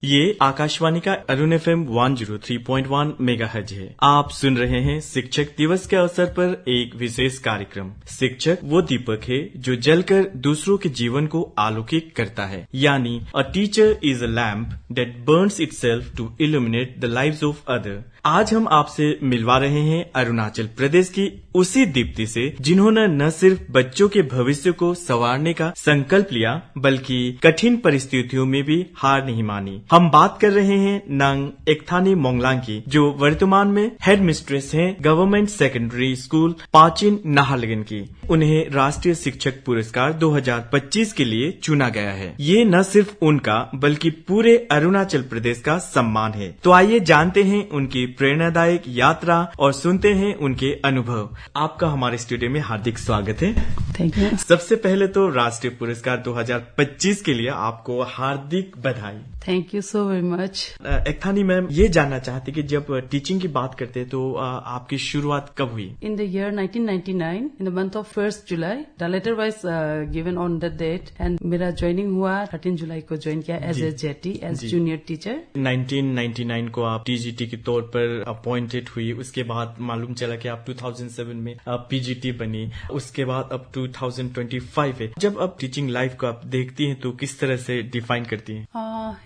ये आकाशवाणी का Arun FM 103.1 megahertz है। आप सुन रहे हैं शिक्षक दिवस के अवसर पर एक विशेष कार्यक्रम। शिक्षक वो दीपक है जो जलकर दूसरों के जीवन को आलोकित करता है, यानी a teacher is a lamp that burns itself to illuminate the lives of other. आज हम आपसे मिलवा रहे हैं अरुणाचल प्रदेश की उसी दीप्ति से जिन्होंने न सिर्फ बच्चों के भविष्य को संवारने का संकल्प लिया बल्कि कठिन परिस्थितियों में भी हार नहीं मानी। हम बात कर रहे हैं नंग एकथानी मोंगलांग की, जो वर्तमान में हेड मिस्ट्रेस हैं गवर्नमेंट सेकेंडरी स्कूल पाचिन नाहरलगुन की। उन्हें राष्ट्रीय शिक्षक पुरस्कार 2025 के लिए चुना गया है। ये न सिर्फ उनका बल्कि पूरे अरुणाचल प्रदेश का सम्मान है। तो आइए जानते हैं उनकी प्रेरणादायक यात्रा और सुनते हैं उनके अनुभव। आपका हमारे स्टूडियो में हार्दिक स्वागत है। Thank you. सबसे पहले तो राष्ट्रीय पुरस्कार 2025 के लिए आपको हार्दिक बधाई। Thank you so very much. एकथानी मैम, ये जानना चाहते कि जब टीचिंग की बात करते हैं तो आपकी शुरुआत कब हुई? In the year 1999, in the month of 1st July, the letter was given on that date, and मेरा ज्वाइनिंग हुआ 13 जुलाई को ज्वाइन किया as a JT, as junior teacher. 1999 को आप टीजीटी के तौर पर अपॉइंटेड हुई। उसके बाद मालूम चला कि आप 2007 में पीजीटी बनी। उसके बाद अब 2025 है। जब अब टीचिंग लाइफ को आप देखती हैं तो किस तरह से डिफाइन करती हैं?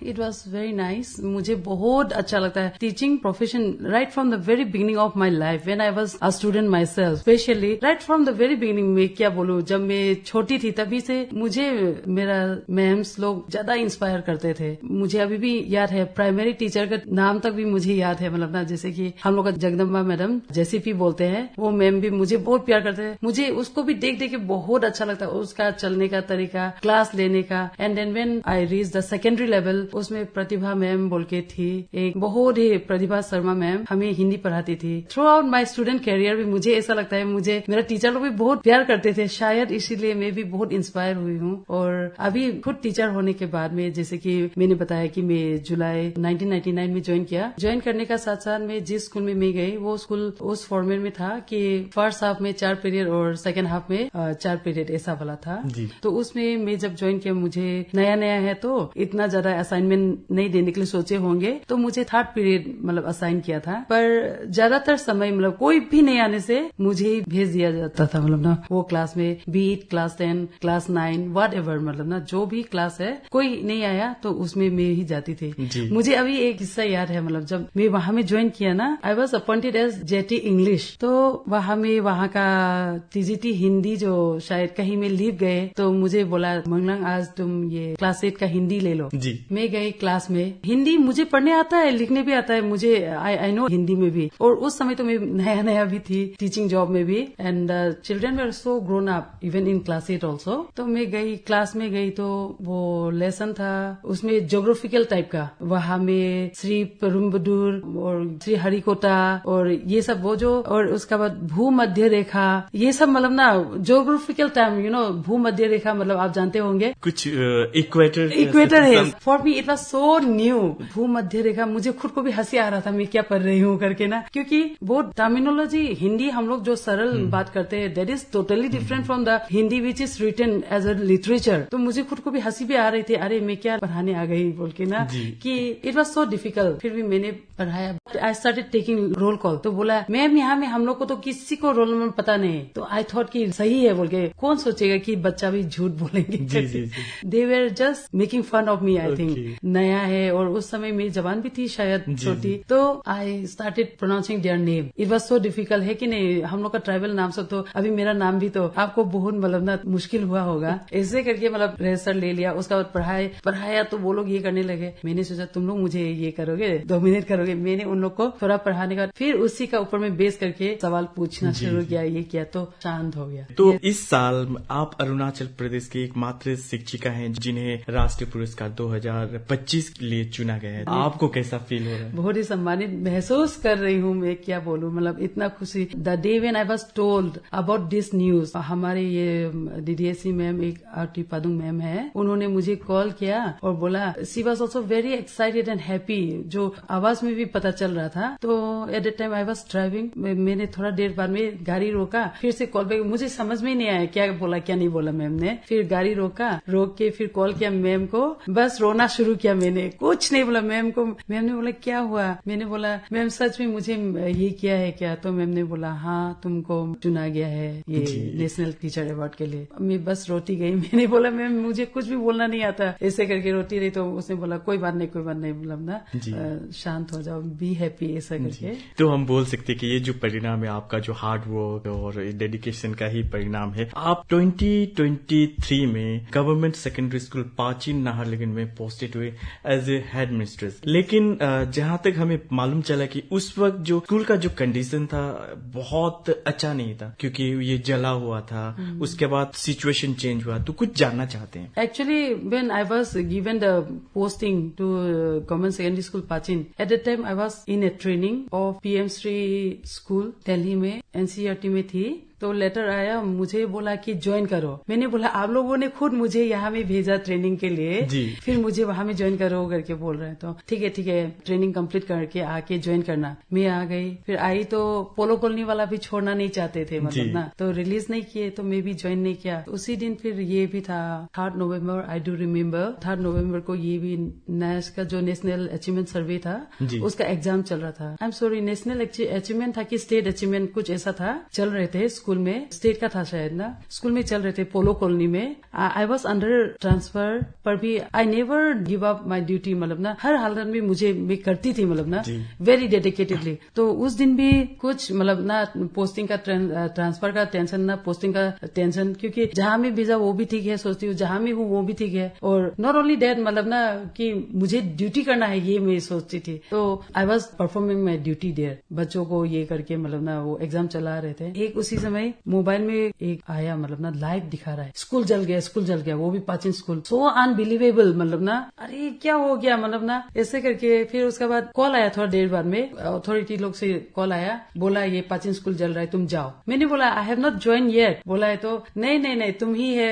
It was very nice. मुझे बहुत अच्छा लगता है teaching profession right from the very beginning of my life when I was a student my self. Specially right from the very beginning में क्या बोलूं, जब मैं छोटी थी तभी से मुझे मेरा मैम्स लोग ज्यादा इंस्पायर करते थे। मुझे अभी भी याद है, प्राइमरी टीचर का नाम तक भी मुझे याद है। मतलब ना, जैसे कि हम लोग का जगदम्बा मैडम जेसीपी बोलते हैं, वो मैम भी मुझे बहुत प्यार करते हैं। मुझे उसको भी देख देख के बहुत अच्छा लगता है, उसका चलने का तरीका, क्लास लेने का। And then when I reach the secondary level, उसमें प्रतिभा मैम बोल के थी, एक बहुत ही प्रतिभा शर्मा मैम हमें हिंदी पढ़ाती थी। Throughout my student career भी मुझे ऐसा लगता है, मुझे मेरा टीचर लोग भी बहुत प्यार करते थे। शायद इसीलिए मैं भी बहुत इंस्पायर हुई हूँ। और अभी खुद टीचर होने के बाद में, जैसे कि मैंने बताया कि मैं जुलाई 1999 में ज्वाइन किया। ज्वाइन करने का साथ साथ मैं जिस स्कूल में मैं गई, वो स्कूल उस फॉर्मेट में था कि फर्स्ट हाफ में 4 पीरियड और सेकेंड हाफ में 4 पीरियड ऐसा वाला था। तो उसमें मैं जब ज्वाइन किया, मुझे नया नया है तो इतना ज्यादा असाइनमेंट नहीं देने के लिए सोचे होंगे, तो मुझे 3rd पीरियड मतलब असाइन किया था। पर ज्यादातर समय मतलब कोई भी नहीं आने से मुझे ही भेज दिया जाता था। मतलब ना, वो क्लास में be it class 10, class 9, whatever, मतलब ना जो भी क्लास है, कोई नहीं आया तो उसमें मैं ही जाती थी। मुझे अभी एक हिस्सा याद है, मतलब जब मैं वहां में ज्वाइन किया ना, I was appointed as JT English. तो वहां का टीजीटी हिंदी जो शायद कहीं में लीव गए, तो मुझे बोला मंगलांग आज तुम ये क्लास 8 का हिंदी ले लो। मैं गई क्लास में। हिंदी मुझे पढ़ने आता है, लिखने भी आता है, मुझे आई नो हिंदी में भी। और उस समय तो मैं नया नया भी थी टीचिंग जॉब में भी। And children were so grown up even in class 8 also. तो मैं गई क्लास में गई, तो वो लेसन था उसमें ज्योग्राफिकल टाइप का। वहां में श्री पेरुम्बदूर और श्री हरिकोटा और ये सब वो जो, और उसका बाद भूमध्य रेखा, ये सब मतलब ना ज्योग्राफिकल टाइम, यू नो, भूमध्य रेखा मतलब आप जानते होंगे, कुछ इक्वेटर है। For me it was so new, भूमध्य रेखा। मुझे खुद को भी हंसी आ रहा था, मैं क्या पढ़ रही हूँ करके ना, क्योंकि वो टर्मिनोलॉजी हिंदी हम लोग जो सरल बात करते हैं, that is totally different from the Hindi which is written as a literature. तो मुझे खुद को भी हंसी भी आ रही थी, अरे मैं क्या पढ़ाने आ गई बोल के ना, कि इट वॉज सो डिफिकल्ट। फिर भी मैंने पढ़ाया। I started taking roll call. तो बोला मैम यहाँ में हम लोग को तो किसी को रोल नंबर पता नहीं। तो आई थॉट कि सही है बोल के, कौन सोचेगा कि बच्चा भी झूठ बोलेंगे। They were just making fun of me, I think. नया है और उस समय मेरी जबान भी थी शायद छोटी। तो I started pronouncing their name. It was so difficult, है कि नहीं। हम लोग का ट्राइबल नाम सब, तो अभी मेरा नाम भी तो आपको बहुत मतलब ना मुश्किल हुआ होगा। ऐसे करके मतलब रजिस्टर ले लिया। उसका बाद पढ़ाया तो वो लोग ये करने लगे। मैंने सोचा तुम लोग मुझे ये करोगे, डोमिनेट करोगे। मैंने उन लोग को थोड़ा पढ़ाने का, फिर उसी का ऊपर में बेस करके सवाल पूछना शुरू किया, ये किया, तो शांत हो गया। तो इस साल आप अरुणाचल प्रदेश की एकमात्र शिक्षिका हैं जिन्हें राष्ट्रीय पुरस्कार 2025 के लिए चुना गया है। आपको कैसा फील हो रहा है? बहुत ही सम्मानित महसूस कर रही हूँ मैं, क्या बोलूँ, मतलब इतना खुशी। The day when I was told about this news, हमारे ये डीडीएससी मैम, एक आरटी पादुंग मैम है, उन्होंने मुझे कॉल किया और बोला she was also very excited and happy. जो आवाज में भी पता चल रहा था। तो at the time I was driving, मैंने थोड़ा देर बाद में गाड़ी रोका, फिर से कॉल बैक, मुझे समझ में नहीं आया क्या बोला क्या नहीं बोला मैम ने। फिर गाड़ी रोक के फिर कॉल किया मैम को, बस रोना शुरू किया मैंने, कुछ नहीं बोला मैम को। मैम ने बोला क्या हुआ, मैंने बोला मैम सच में मुझे ये किया है क्या? तो मैम ने बोला हाँ तुमको चुना गया है ये नेशनल टीचर अवार्ड के लिए। मैं बस रोती गई, मैंने बोला मैम मुझे कुछ भी बोलना नहीं आता, ऐसे करके रोती रही। तो उसने बोला कोई बात नहीं मतलब ना शांत हो जाओ, बी हैप्पी, ऐसा करके। तो हम बोल सकते कि ये जो परिणाम है आपका जो हार्ड वर्क और डेडिकेशन का ही परिणाम है। आप 2023 में गवर्नमेंट सेकेंडरी स्कूल पाचिन नाहरलगुन में पोस्टेड हुए एज ए हेड मिस्ट्रेस। लेकिन जहां तक हमें मालूम चला कि उस वक्त जो स्कूल का जो कंडीशन था बहुत अच्छा नहीं था, क्योंकि ये जला हुआ था। उसके बाद सिचुएशन चेंज हुआ, तो कुछ जानना चाहते हैं। Actually, when I was given the posting to Government Secondary School Pachin, at that time I was in a training of PM Sri School, Delhi में, NCERT में थी। तो लेटर आया, मुझे बोला कि ज्वाइन करो। मैंने बोला आप लोगों ने खुद मुझे यहाँ में भेजा ट्रेनिंग के लिए, फिर मुझे वहां में ज्वाइन करो करके बोल रहे हैं। तो ठीक है ट्रेनिंग कंप्लीट करके आके ज्वाइन करना। मैं आ गई, फिर आई तो पोलो कॉलोनी वाला भी छोड़ना नहीं चाहते थे, मतलब ना, तो रिलीज नहीं किए, तो मैं भी ज्वाइन नहीं किया। उसी दिन फिर ये भी था 3 नवंबर, आई डू रिमेम्बर 3 नवंबर को ये भी नेश का जो नेशनल अचीवमेंट सर्वे था उसका एग्जाम चल रहा था। I am sorry, national achievement था कि स्टेट अचीवमेंट, कुछ ऐसा था, चल रहे थे स्कूल में, स्टेट का था शायद ना, स्कूल में चल रहे थे पोलो कॉलोनी में। आई वॉज अंडर ट्रांसफर, पर भी I never give up my duty, मतलब ना हर हालत में मैं करती थी, मतलब ना वेरी डेडिकेटेडली। तो उस दिन भी कुछ मतलब ना पोस्टिंग का ट्रांसफर का टेंशन, ना पोस्टिंग का टेंशन, क्योंकि जहां में भेजा वो भी ठीक है, सोचती हूँ जहां में हूँ वो भी ठीक है, और नॉट ओनली डेट मतलब ना कि मुझे ड्यूटी करना है, ये मैं सोचती थी। तो I was performing my duty there, बच्चों को ये करके, मतलब ना वो एग्जाम चला रहे थे। एक उसी समय मोबाइल में एक आया, मतलब ना लाइव दिखा रहा है, स्कूल जल गया, वो भी पाचिन स्कूल। सो अनबिलीवेबल, मतलब ना अरे क्या हो गया, मतलब ना ऐसे करके। फिर उसके बाद कॉल आया थोड़ा देर बाद में, अथॉरिटी लोग से कॉल आया, बोला ये पाचिन स्कूल जल रहा है, तुम जाओ। मैंने बोला I have not join yet. बोला है तो नहीं तुम ही है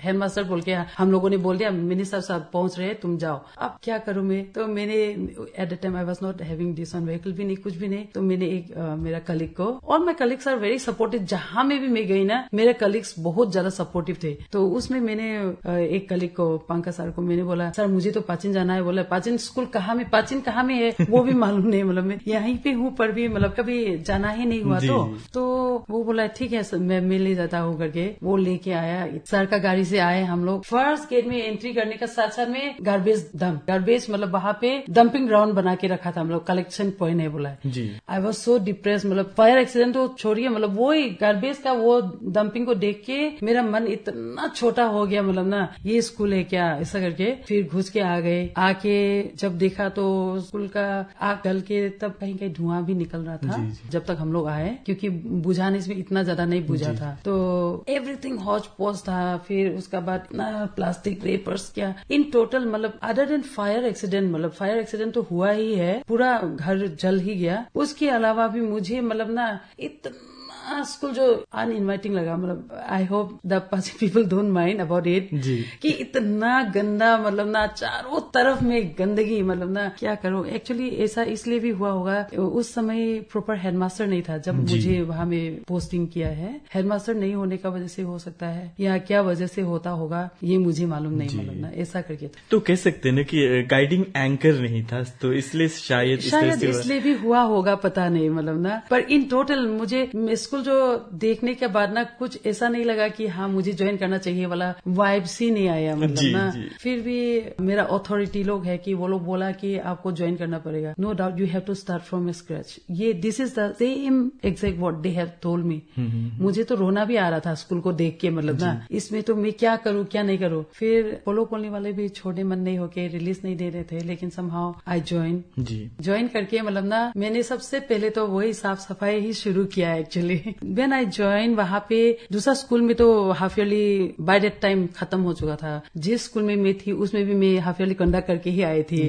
हेडमास्टर बोल के हम लोगों ने बोल दिया, मिनिस्टर साहब पहुंच रहे, तुम जाओ। अब क्या करूं मैं? तो मैंने at the time I was not having this on vehicle भी नहीं, कुछ भी नहीं। तो मैंने एक मेरा कलीग को, और my colleagues are very supportive, जहां में भी मैं गई ना मेरे कलीग्स बहुत ज्यादा सपोर्टिव थे। तो उसमें मैंने एक कलीग को, पंकज सर को, मैंने बोला सर मुझे तो पाचिन जाना है। बोला पाचिन स्कूल कहाँ में, पाचिन कहाँ में है वो भी मालूम नहीं, मतलब मैं यहीं पे हूँ, पर भी मतलब कभी जाना ही नहीं हुआ। तो वो बोला ठीक है मैं मिल ही जाता हूँ करके, वो लेके आया। सर का गाड़ी से आए हम लोग, फर्स्ट गेट में एंट्री करने का साथ साथ में गार्बेज मतलब वहाँ पे डंपिंग ग्राउंड बना के रखा था, मतलब कलेक्शन पॉइंट है बोला। आई वॉज सो डिप्रेस, मतलब फायर एक्सीडेंट तो छोड़िए, मतलब वो ही गार्बेज का वो डंपिंग को देख के मेरा मन इतना छोटा हो गया, मतलब ना ये स्कूल है क्या, ऐसा करके। फिर घुस के आ गए, आके जब देखा तो स्कूल का आग गल के, तब कहीं कहीं धुआं भी निकल रहा था जब तक हम लोग आए, क्योंकि बुझाने में इतना ज्यादा नहीं बुझा था। तो एवरीथिंग हॉच पॉच था। फिर उसका बाद प्लास्टिक रेपर्स क्या, इन टोटल मतलब अदर देन फायर एक्सीडेंट, मतलब फायर एक्सीडेंट तो हुआ ही है, पूरा घर जल ही गया। उसके अलावा भी मुझे मतलब ना इतना स्कूल जो अनइनवाइटिंग लगा, मतलब I hope the Pachin people don't mind about it, कि इतना गंदा, मतलब ना चारों तरफ में गंदगी, मतलब ना क्या करूं। एक्चुअली ऐसा इसलिए भी हुआ होगा, उस समय प्रॉपर हेडमास्टर नहीं था जब मुझे वहां में पोस्टिंग किया है। हेडमास्टर नहीं होने का वजह से हो सकता है, या क्या वजह से होता होगा ये मुझे मालूम नहीं, मतलब ना ऐसा करके था। तो कह सकते हैं ना कि गाइडिंग एंकर नहीं था, तो इसलिए शायद इसलिए भी हुआ होगा, पता नहीं, मतलब ना। पर इन टोटल मुझे स्कूल जो देखने के बाद ना कुछ ऐसा नहीं लगा कि हाँ मुझे ज्वाइन करना चाहिए वाला वाइब्स ही नहीं आया, मतलब ना। फिर भी मेरा अथॉरिटी लोग है कि वो लोग बोला कि आपको ज्वाइन करना पड़ेगा, no doubt you have to start from scratch. ये this is the same exact what they have told me. मुझे तो रोना भी आ रहा था स्कूल को देख के, मतलब ना इसमें तो मैं क्या करूँ क्या नहीं करूँ। फिर पोलो कॉलोनी वाले भी छोड़े मन नहीं होके रिलीज नहीं दे रहे थे, लेकिन समहाउ आई ज्वाइन करके, मतलब ना मैंने सबसे पहले तो वही साफ सफाई ही शुरू किया एक्चुअली। व्हेन आई ज्वाइन, वहाँ पे दूसरा स्कूल में तो half yearly by that time खत्म हो चुका था। जिस स्कूल में मैं थी उसमें भी मैं हाफ ईयरली कंडक्ट करके ही आई थी,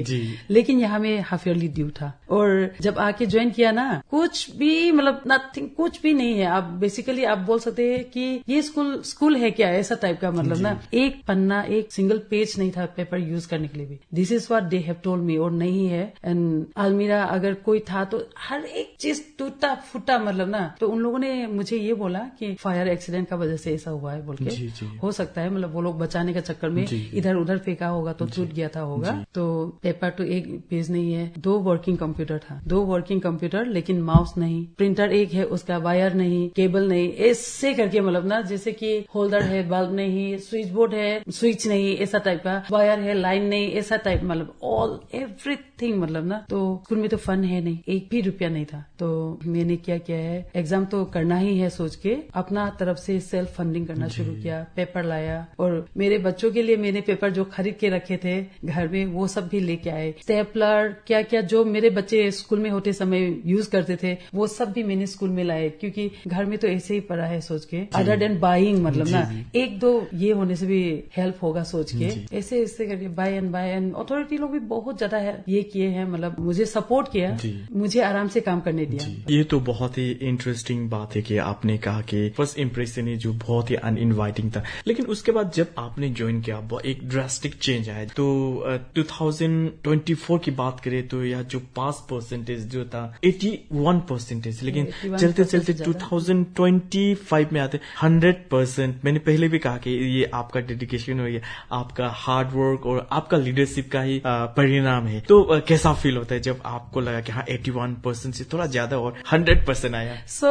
लेकिन यहाँ में हाफ ईयरली ड्यू था। और जब आके ज्वाइन किया ना, कुछ भी मतलब नथिंग, कुछ भी नहीं है। आप बेसिकली आप बोल सकते हैं कि ये स्कूल है क्या, ऐसा टाइप का। मतलब ना एक पन्ना, एक सिंगल पेज नहीं था पेपर यूज करने के लिए भी। This is what they have told मी। और नहीं है। एंड अलमीरा अगर कोई था तो हर एक चीज टूटा फूटा, मतलब ना। तो उन लोगों ने मुझे ये बोला कि फायर एक्सीडेंट का वजह से ऐसा हुआ है बोल के। हो सकता है, मतलब वो लोग बचाने के चक्कर में इधर उधर फेंका होगा तो टूट गया था होगा। तो पेपर तो एक पेज नहीं है, 2 वर्किंग कंप्यूटर था, 2 वर्किंग कंप्यूटर, लेकिन माउस नहीं, प्रिंटर एक है उसका वायर नहीं, केबल नहीं, ऐसे करके मतलब ना, जैसे कि होल्डर है, बल्ब नहीं, स्विच बोर्ड है, स्विच नहीं, ऐसा टाइप का, वायर है, लाइन नहीं, ऐसा टाइप, मतलब ऑल एवरीथिंग, मतलब ना। तो स्कूल में तो फन है नहीं, एक भी रुपया नहीं था। तो मैंने क्या किया है, एग्जाम तो करना ही है सोच के अपना तरफ से सेल्फ फंडिंग करना शुरू किया। पेपर लाया और मेरे बच्चों के लिए मैंने पेपर जो खरीद के रखे थे घर में, वो सब भी लेके आए। स्टेपलर क्या क्या जो मेरे बच्चे स्कूल में होते समय यूज करते थे, वो सब भी मैंने स्कूल में लाए, क्योंकि घर में तो ऐसे ही पड़ा है सोच के, अदर देन बाइंग, मतलब ना एक दो ये होने से भी हेल्प होगा सोच के, ऐसे ऐसे करके बाय एंड अथॉरिटी लोग भी बहुत ज्यादा ये किए हैं, मतलब मुझे सपोर्ट किया, मुझे आराम से काम करने दिया। ये तो बहुत ही इंटरेस्टिंग बात है कि आपने कहा कि फर्स्ट इम्प्रेशन ही जो बहुत ही अनइनवाइटिंग था, लेकिन उसके बाद जब आपने ज्वाइन किया एक ड्रास्टिक चेंज आया। तो 2024 की बात करें तो यह जो पास परसेंटेज जो था 81%, लेकिन चलते चलते 2025 में आते 100%। मैंने पहले भी कहा कि ये आपका डेडिकेशन और ये आपका हार्ड वर्क और आपका लीडरशिप का ही परिणाम है। तो कैसा फील होता है जब आपको लगा कि हाँ 81% से थोड़ा ज्यादा और 100% आया? So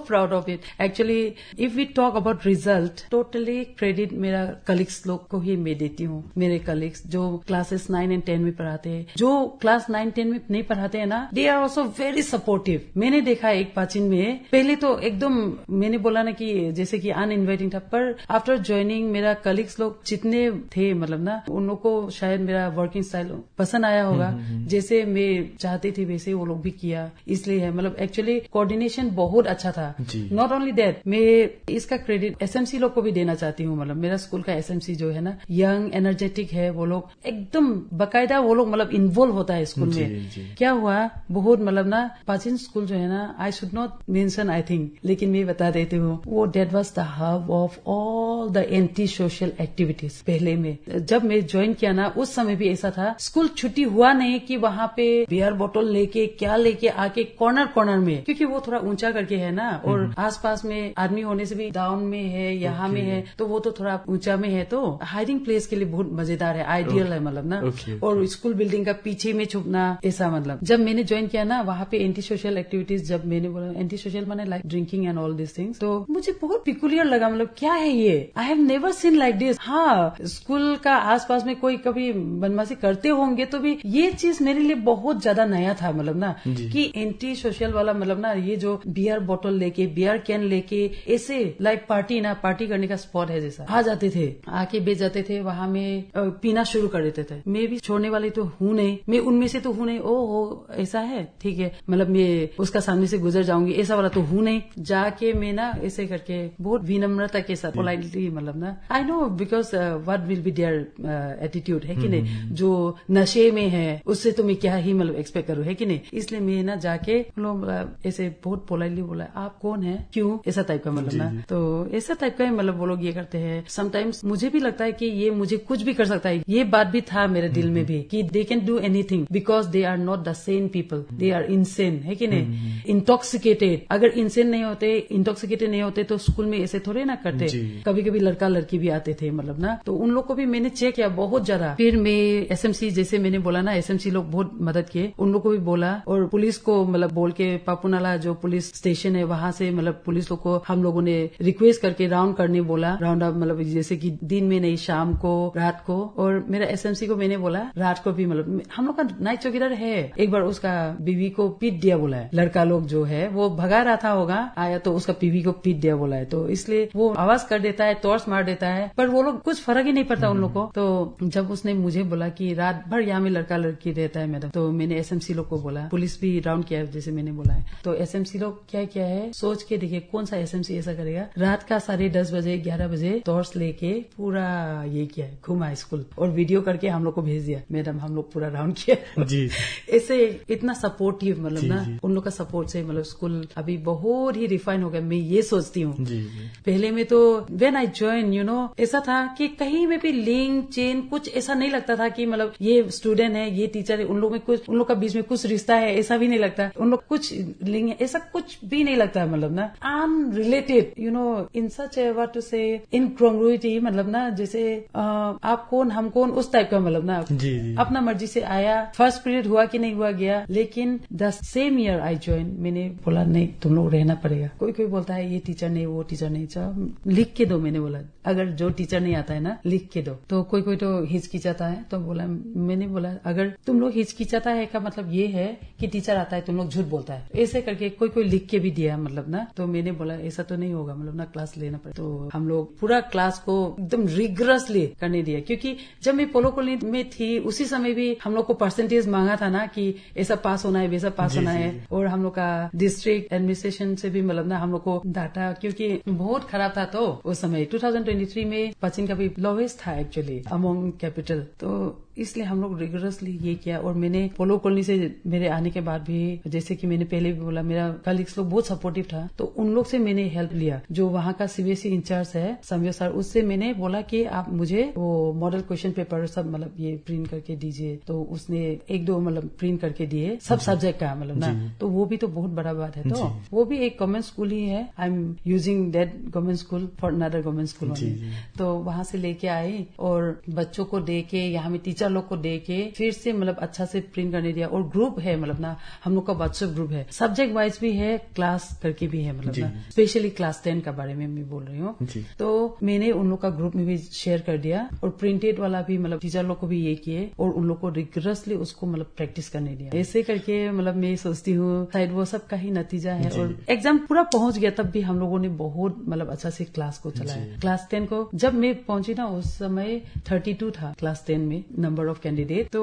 proud of it. Actually, if we talk about result, totally credit मेरा कलीग्स लोग को ही मैं देती हूँ। मेरे कलीग्स जो क्लासेस 9 और 10 में पढ़ाते हैं, जो क्लास 9-10 में नहीं पढ़ाते हैं ना, they are also very supportive. मैंने देखा एक पाचिन में, पहले तो एकदम मैंने बोला ना कि जैसे कि अनइनवाइटिंग था, पर आफ्टर ज्वाइनिंग मेरा कलीग्स लोग जितने थे, मतलब ना, उन लोग को शायद मेरा वर्किंग स्टाइल पसंद आया होगा। जैसे मैं चाहती थी वैसे वो लोग भी किया, इसलिए है, मतलब एक्चुअली कोऑर्डिनेशन बहुत अच्छा था। नॉट ओनली दैट, मैं इसका क्रेडिट एसएमसी लोग को भी देना चाहती हूँ। मतलब मेरा स्कूल का एसएमसी जो है ना, यंग एनर्जेटिक है, वो लोग एकदम बकायदा, वो लोग मतलब इन्वॉल्व होता है स्कूल में। क्या हुआ, बहुत मतलब ना, पाचिन स्कूल जो है ना, I should not mention I think, लेकिन मैं बता देती हूँ, वो that was the hub of all the anti social activities. पहले में जब मैं ज्वाइन किया ना, उस समय भी ऐसा था, स्कूल छुट्टी हुआ नहीं कि वहां पे बियर बोतल लेके क्या लेके आके कॉर्नर में, क्योंकि वो थोड़ा ऊंचा करके है ना, और आसपास में आदमी होने से भी डाउन में है, यहाँ में है, तो वो तो थोड़ा ऊंचा में है, तो हाइडिंग प्लेस के लिए बहुत मजेदार है, आइडियल है, मतलब ना। और स्कूल बिल्डिंग का पीछे में छुपना, ऐसा। मतलब जब मैंने ज्वाइन किया ना, वहाँ पे एंटी सोशल एक्टिविटीज, जब मैंने बोला एंटी सोशल माने like drinking and all this things, तो मुझे बहुत पिकुलियर लगा, मतलब क्या है ये, I have never seen like this. हाँ, स्कूल का आसपास में कोई कभी बदमाशी करते होंगे, तो भी ये चीज मेरे लिए बहुत ज्यादा नया था, मतलब ना, कि एंटी सोशल वाला, मतलब ना, ये जो बियर बोतल लेके, बियर कैन लेके, ऐसे लाइक पार्टी करने का स्पॉट है जैसा, आ जाते थे, आके बेच जाते थे, वहां में पीना शुरू कर देते थे। मैं भी छोड़ने वाली तो हूँ नहीं, मैं उनमें से तो हूँ नहीं, ओहो ऐसा है, ठीक है, मतलब मैं उसका सामने से गुजर जाऊंगी, ऐसा वाला तो हूँ नहीं। जाके मैं ना ऐसे करके बहुत विनम्रता के साथ, पोलाइटली, मतलब ना, I know because what will be their attitude, है कि नहीं, जो नशे में है उससे तो मैं क्या ही मतलब एक्सपेक्ट करूँ, है कि नहीं। इसलिए मैं ना जाके लोग ऐसे बहुत पोलाइटली बोला, आप कौन है, क्यों, ऐसा टाइप का, मतलब ना। तो ऐसा टाइप का मतलब वो लोग ये करते हैं। समटाइम्स मुझे भी लगता है कि ये मुझे कुछ भी कर सकता है, ये बात भी था मेरे दिल में भी, कि they can do anything because they are not the sane people, they are insane, है कि नहीं, इंटॉक्सिकेटेड। अगर इनसेन नहीं होते, इंटॉक्सिकेटेड नहीं होते, तो स्कूल में ऐसे थोड़े ना करते। कभी कभी लड़का लड़की भी आते थे, मतलब ना, तो उन लोग को भी मैंने चेक किया बहुत ज्यादा। फिर मैं एसएमसी, जैसे मैंने बोला ना, एसएमसी लोग बहुत मदद किए, उन लोग को भी बोला, और पुलिस को मतलब बोल के, पापुनाला जो पुलिस स्टेशन है वहां से, मतलब पुलिस लोग को हम लोगों ने रिक्वेस्ट करके राउंड करने बोला, राउंड अप, मतलब जैसे कि दिन में नहीं, शाम को, रात को। और मेरा एसएमसी को मैंने बोला रात को भी, मतलब हम लोग का नाइट चौकीदार है, एक बार उसका बीवी को पीट दिया बोला है, लड़का लोग जो है वो भगा रहा था होगा, आया तो उसका बीवी को पीट दिया बोला है, तो इसलिए वो आवाज कर देता है, टॉर्च मार देता है, पर वो लोग कुछ फर्क ही नहीं पड़ता उन लोग को। तो जब उसने मुझे बोला कि रात भर यहाँ में लड़का लड़की रहता है मैडम, तो मैंने एसएमसी लोग को बोला, पुलिस भी राउंड किया जैसे मैंने बोला है, तो एसएमसी लोग क्या क्या है सोच के देखिए कौन सा एसएमसी ऐसा करेगा। रात का 10:30 बजे 11 बजे टॉर्च लेके पूरा ये किया है, घुमा स्कूल और वीडियो करके हम लोग को भेज दिया, मैडम हम लोग पूरा राउंड किया जी। ऐसे इतना सपोर्टिव मतलब ना उन लोग का सपोर्ट से मतलब स्कूल अभी बहुत ही रिफाइन हो गया। मैं ये सोचती हूँ पहले में तो when I join you know ऐसा था कि कहीं में भी लिंक चेन कुछ ऐसा नहीं लगता था कि मतलब ये स्टूडेंट है ये टीचर है, उन लोग में कुछ उन लोग का बीच में कुछ रिश्ता है ऐसा भी नहीं लगता, उन लोग कुछ लिंक है ऐसा कुछ भी नहीं लगता है। मतलब ना unrelated you know in such what to say incongruity मतलब ना जैसे आप कौन हम कौन उस टाइप का मतलब ना अपना मर्जी से आया। फर्स्ट पीरियड हुआ कि नहीं हुआ गया, लेकिन the same year I join मैंने बोला नहीं तुम लोग रहना पड़ेगा। कोई बोलता है ये टीचर नहीं वो टीचर नहीं, लिख के दो। मैंने बोला अगर जो टीचर नहीं आता है ना लिख के दो। तो कोई तो हिचकिचाता है तो बोला मैंने बोला अगर तुम लोग हिचकिचाता है का मतलब ये है कि टीचर आता है तुम लोग झूठ बोलता है, ऐसे करके कोई लिख के भी दिया मतलब ना। तो मैंने बोला ऐसा तो नहीं होगा मतलब ना क्लास लेना पड़े। तो हम लोग पूरा क्लास को एकदम रिगरसली करने दिया, क्योंकि जब मैं पोलो कॉलोनी में थी उसी समय भी हम लोग को परसेंटेज मांगा था ना कि ऐसा पास होना है वैसा पास होना है। और हम लोग का डिस्ट्रिक्ट एडमिनिस्ट्रेशन से भी मतलब ना हम लोग को डाटा, क्योंकि बहुत खराब था तो उस समय 2023 में पचिन का भी लोवेस्ट था एक्चुअली अमोंग कैपिटल। तो इसलिए हम लोग रिगरसली ये किया। और मैंने पोलो कॉलोनी से मेरे आने के बाद भी जैसे कि मैंने पहले भी बोला मेरा कलीग्स लोग बहुत सपोर्टिव था, तो उन लोग से मैंने हेल्प लिया। जो वहाँ का सीबीएसई इंचार्ज है संजय सर, उससे मैंने बोला कि आप मुझे वो मॉडल क्वेश्चन पेपर सब मतलब ये प्रिंट करके दीजिए। तो उसने 1-2 मतलब प्रिंट करके दिए सब सब्जेक्ट का मतलब ना। तो वो भी तो बहुत बड़ा बात है। तो वो भी एक गवर्नमेंट स्कूल ही है, I am using that government school for another government school. तो वहाँ से लेके आई और बच्चों को दे के यहाँ में टीचर लोग को दे के फिर से मतलब अच्छा से प्रिंट करने दिया। और ग्रुप है मतलब ना हम लोग का व्हाट्सएप ग्रुप है, सब्जेक्ट वाइज भी है क्लास करके भी है मतलब ना, स्पेशली क्लास 10 का बारे में मैं बोल रही हूँ। तो मैंने उन लोग का ग्रुप में भी शेयर कर दिया और प्रिंटेड वाला भी मतलब टीचर लोग को भी ये किए और उन लोग को रिगरसली उसको मतलब प्रैक्टिस करने दिया। ऐसे करके मतलब मैं सोचती हूँ शायद वो सब का ही नतीजा है। और एग्जाम पूरा पहुंच गया तब भी हम लोगों ने बहुत मतलब अच्छा से क्लास को चलाया। क्लास 10 को जब मैं पहुंची ना उस समय 32 था क्लास 10 में नंबर ऑफ कैंडिडेट। तो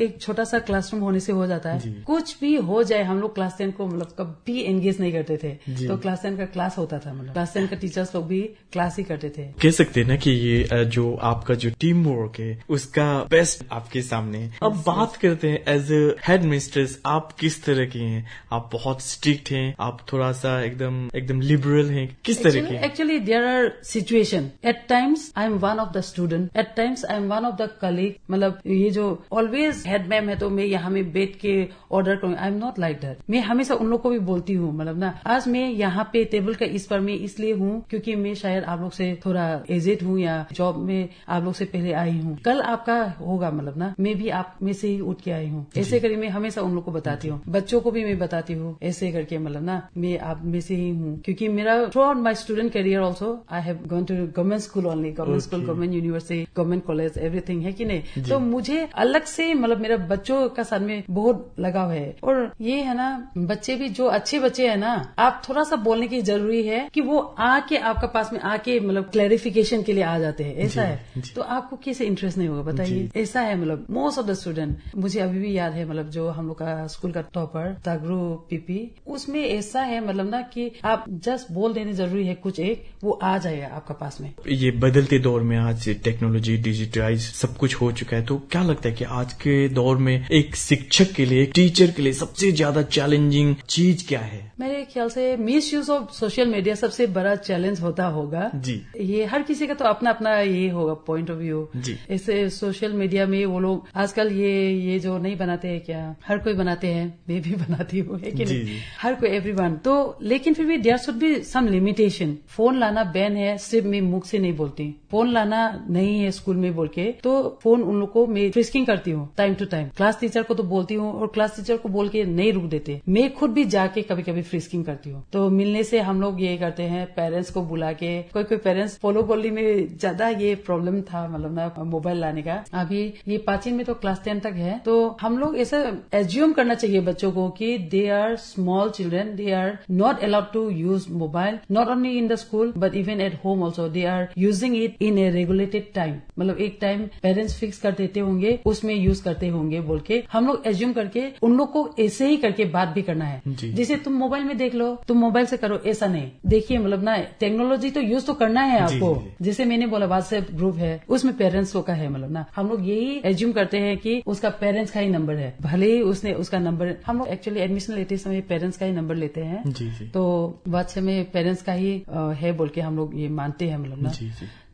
एक छोटा सा क्लासरूम होने से हो जाता है, कुछ भी हो जाए हम लोग क्लास 10 को मतलब कभी एंगेज नहीं करते थे। तो क्लास 10 का क्लास होता था, मतलब क्लास 10 का टीचर्स लोग भी क्लास ही करते थे। कह सकते हैं ना कि ये जो आपका जो टीम वर्क है उसका बेस्ट आपके सामने। अब बात करते हैं एज ए हेड मिस्ट्रेस आप किस तरह की हैं? आप बहुत स्ट्रिक्ट हैं, आप थोड़ा सा एकदम लिबरल हैं, किस तरह के? Actually there are situation, at times I am one of the student, at times I am one of the colleague. मतलब ये जो ऑलवेज हेड मैम है तो मैं यहाँ में बैठ के ऑर्डर करूँ, I am not like that. मैं हमेशा उन लोग को भी बोलती हूँ मतलब ना आज मैं यहाँ पे टेबल का इस पर मैं इसलिए हूँ क्योंकि मैं शायद आप लोग से थोड़ा एजेड हूँ या जॉब में आप लोग से पहले आई हूँ, कल आपका होगा मतलब ना मैं भी आप में से ही उठ के आई हूँ। ऐसे करके मैं हमेशा उन लोग को बताती हूँ, बच्चों को भी मैं बताती हूँ ऐसे करके मतलब ना मैं आप में से ही हूँ। क्योंकि मेरा throughout my student career also I have gone to government school only, government school, government university, government college, everything है कि नहीं। तो मुझे अलग से मतलब मेरा बच्चों का साथ में बहुत लगाव है। और ये है ना बच्चे भी जो अच्छे बच्चे है ना, आप थोड़ा सा बोलने की जरूरी है कि वो आके आपका पास में आके मतलब क्लैरिफिकेशन के लिए आ जाते हैं, ऐसा है। तो आपको कैसे इंटरेस्ट नहीं होगा बताइए, ऐसा है। मतलब मोस्ट ऑफ द स्टूडेंट, मुझे अभी भी याद है मतलब जो हम लोग का स्कूल का टॉपर तागरू पीपी, उसमें ऐसा है मतलब ना कि आप जस्ट बोल देने जरूरी है कुछ एक, वो आ जाएगा आपका पास में। ये बदलते दौर में आज टेक्नोलॉजी डिजिटलाइज सब कुछ हो चुका है, तो क्या लगता है कि आज के दौर में एक शिक्षक के लिए, टीचर के लिए सबसे ज्यादा चैलेंजिंग चीज क्या है? मेरे ख्याल से miss use of social media सबसे बड़ा चैलेंज होता होगा जी। ये हर किसी का तो अपना अपना ये होगा पॉइंट ऑफ व्यू। ऐसे सोशल मीडिया में वो लोग आजकल ये जो नहीं बनाते हैं क्या, हर कोई बनाते हैं, मैं भी बनाती हूँ, है कि नहीं, हर कोई, एवरीवन। तो लेकिन फिर भी there should be some limitation. Phone लाना बैन है, सिर्फ मैं मुख से नहीं बोलती, फोन लाना नहीं है स्कूल में बोल के, तो फोन उन लोग को मैं फ्रिस्किंग करती हूँ time to time. Class teacher को तो बोलती हूँ और क्लास टीचर को बोल के नहीं रुक देते, मैं खुद भी जाके कभी कभी फ्रिस्किंग करती हूँ। तो मिलने से हम लोग ये करते हैं, पेरेंट्स को बुला के, कोई पेरेंट्स पोलो कॉलोनी में ज्यादा ये प्रॉब्लम था मतलब ना मोबाइल लाने का। अभी ये पाचिन में तो क्लास 10 तक है, तो हम लोग ऐसा एज्यूम करना चाहिए बच्चों को कि they are small children, they are not allowed to use mobile, not only in the school but even at home also, they are using it in a regulated time. मतलब एक टाइम पेरेंट्स फिक्स करते लेते होंगे उसमें use करते होंगे बोल के हम लोग एज्यूम करके उन लोग को ऐसे ही करके बात भी करना है। जैसे तुम मोबाइल में देख लो, तुम मोबाइल से करो, ऐसा नहीं। देखिए मतलब ना टेक्नोलॉजी तो यूज तो करना है आपको। जैसे मैंने बोला व्हाट्सएप ग्रुप है, उसमें पेरेंट्स लोग का है, मतलब ना हम लोग यही एज्यूम करते हैं कि उसका पेरेंट्स का ही नंबर है, भले ही उसने उसका नंबर, हम लोग एक्चुअली एडमिशन लेते समय पेरेंट्स का ही नंबर लेते हैं। तो व्हाट्सएप में पेरेंट्स का ही है बोल के हम लोग ये मानते हैं, मतलब ना।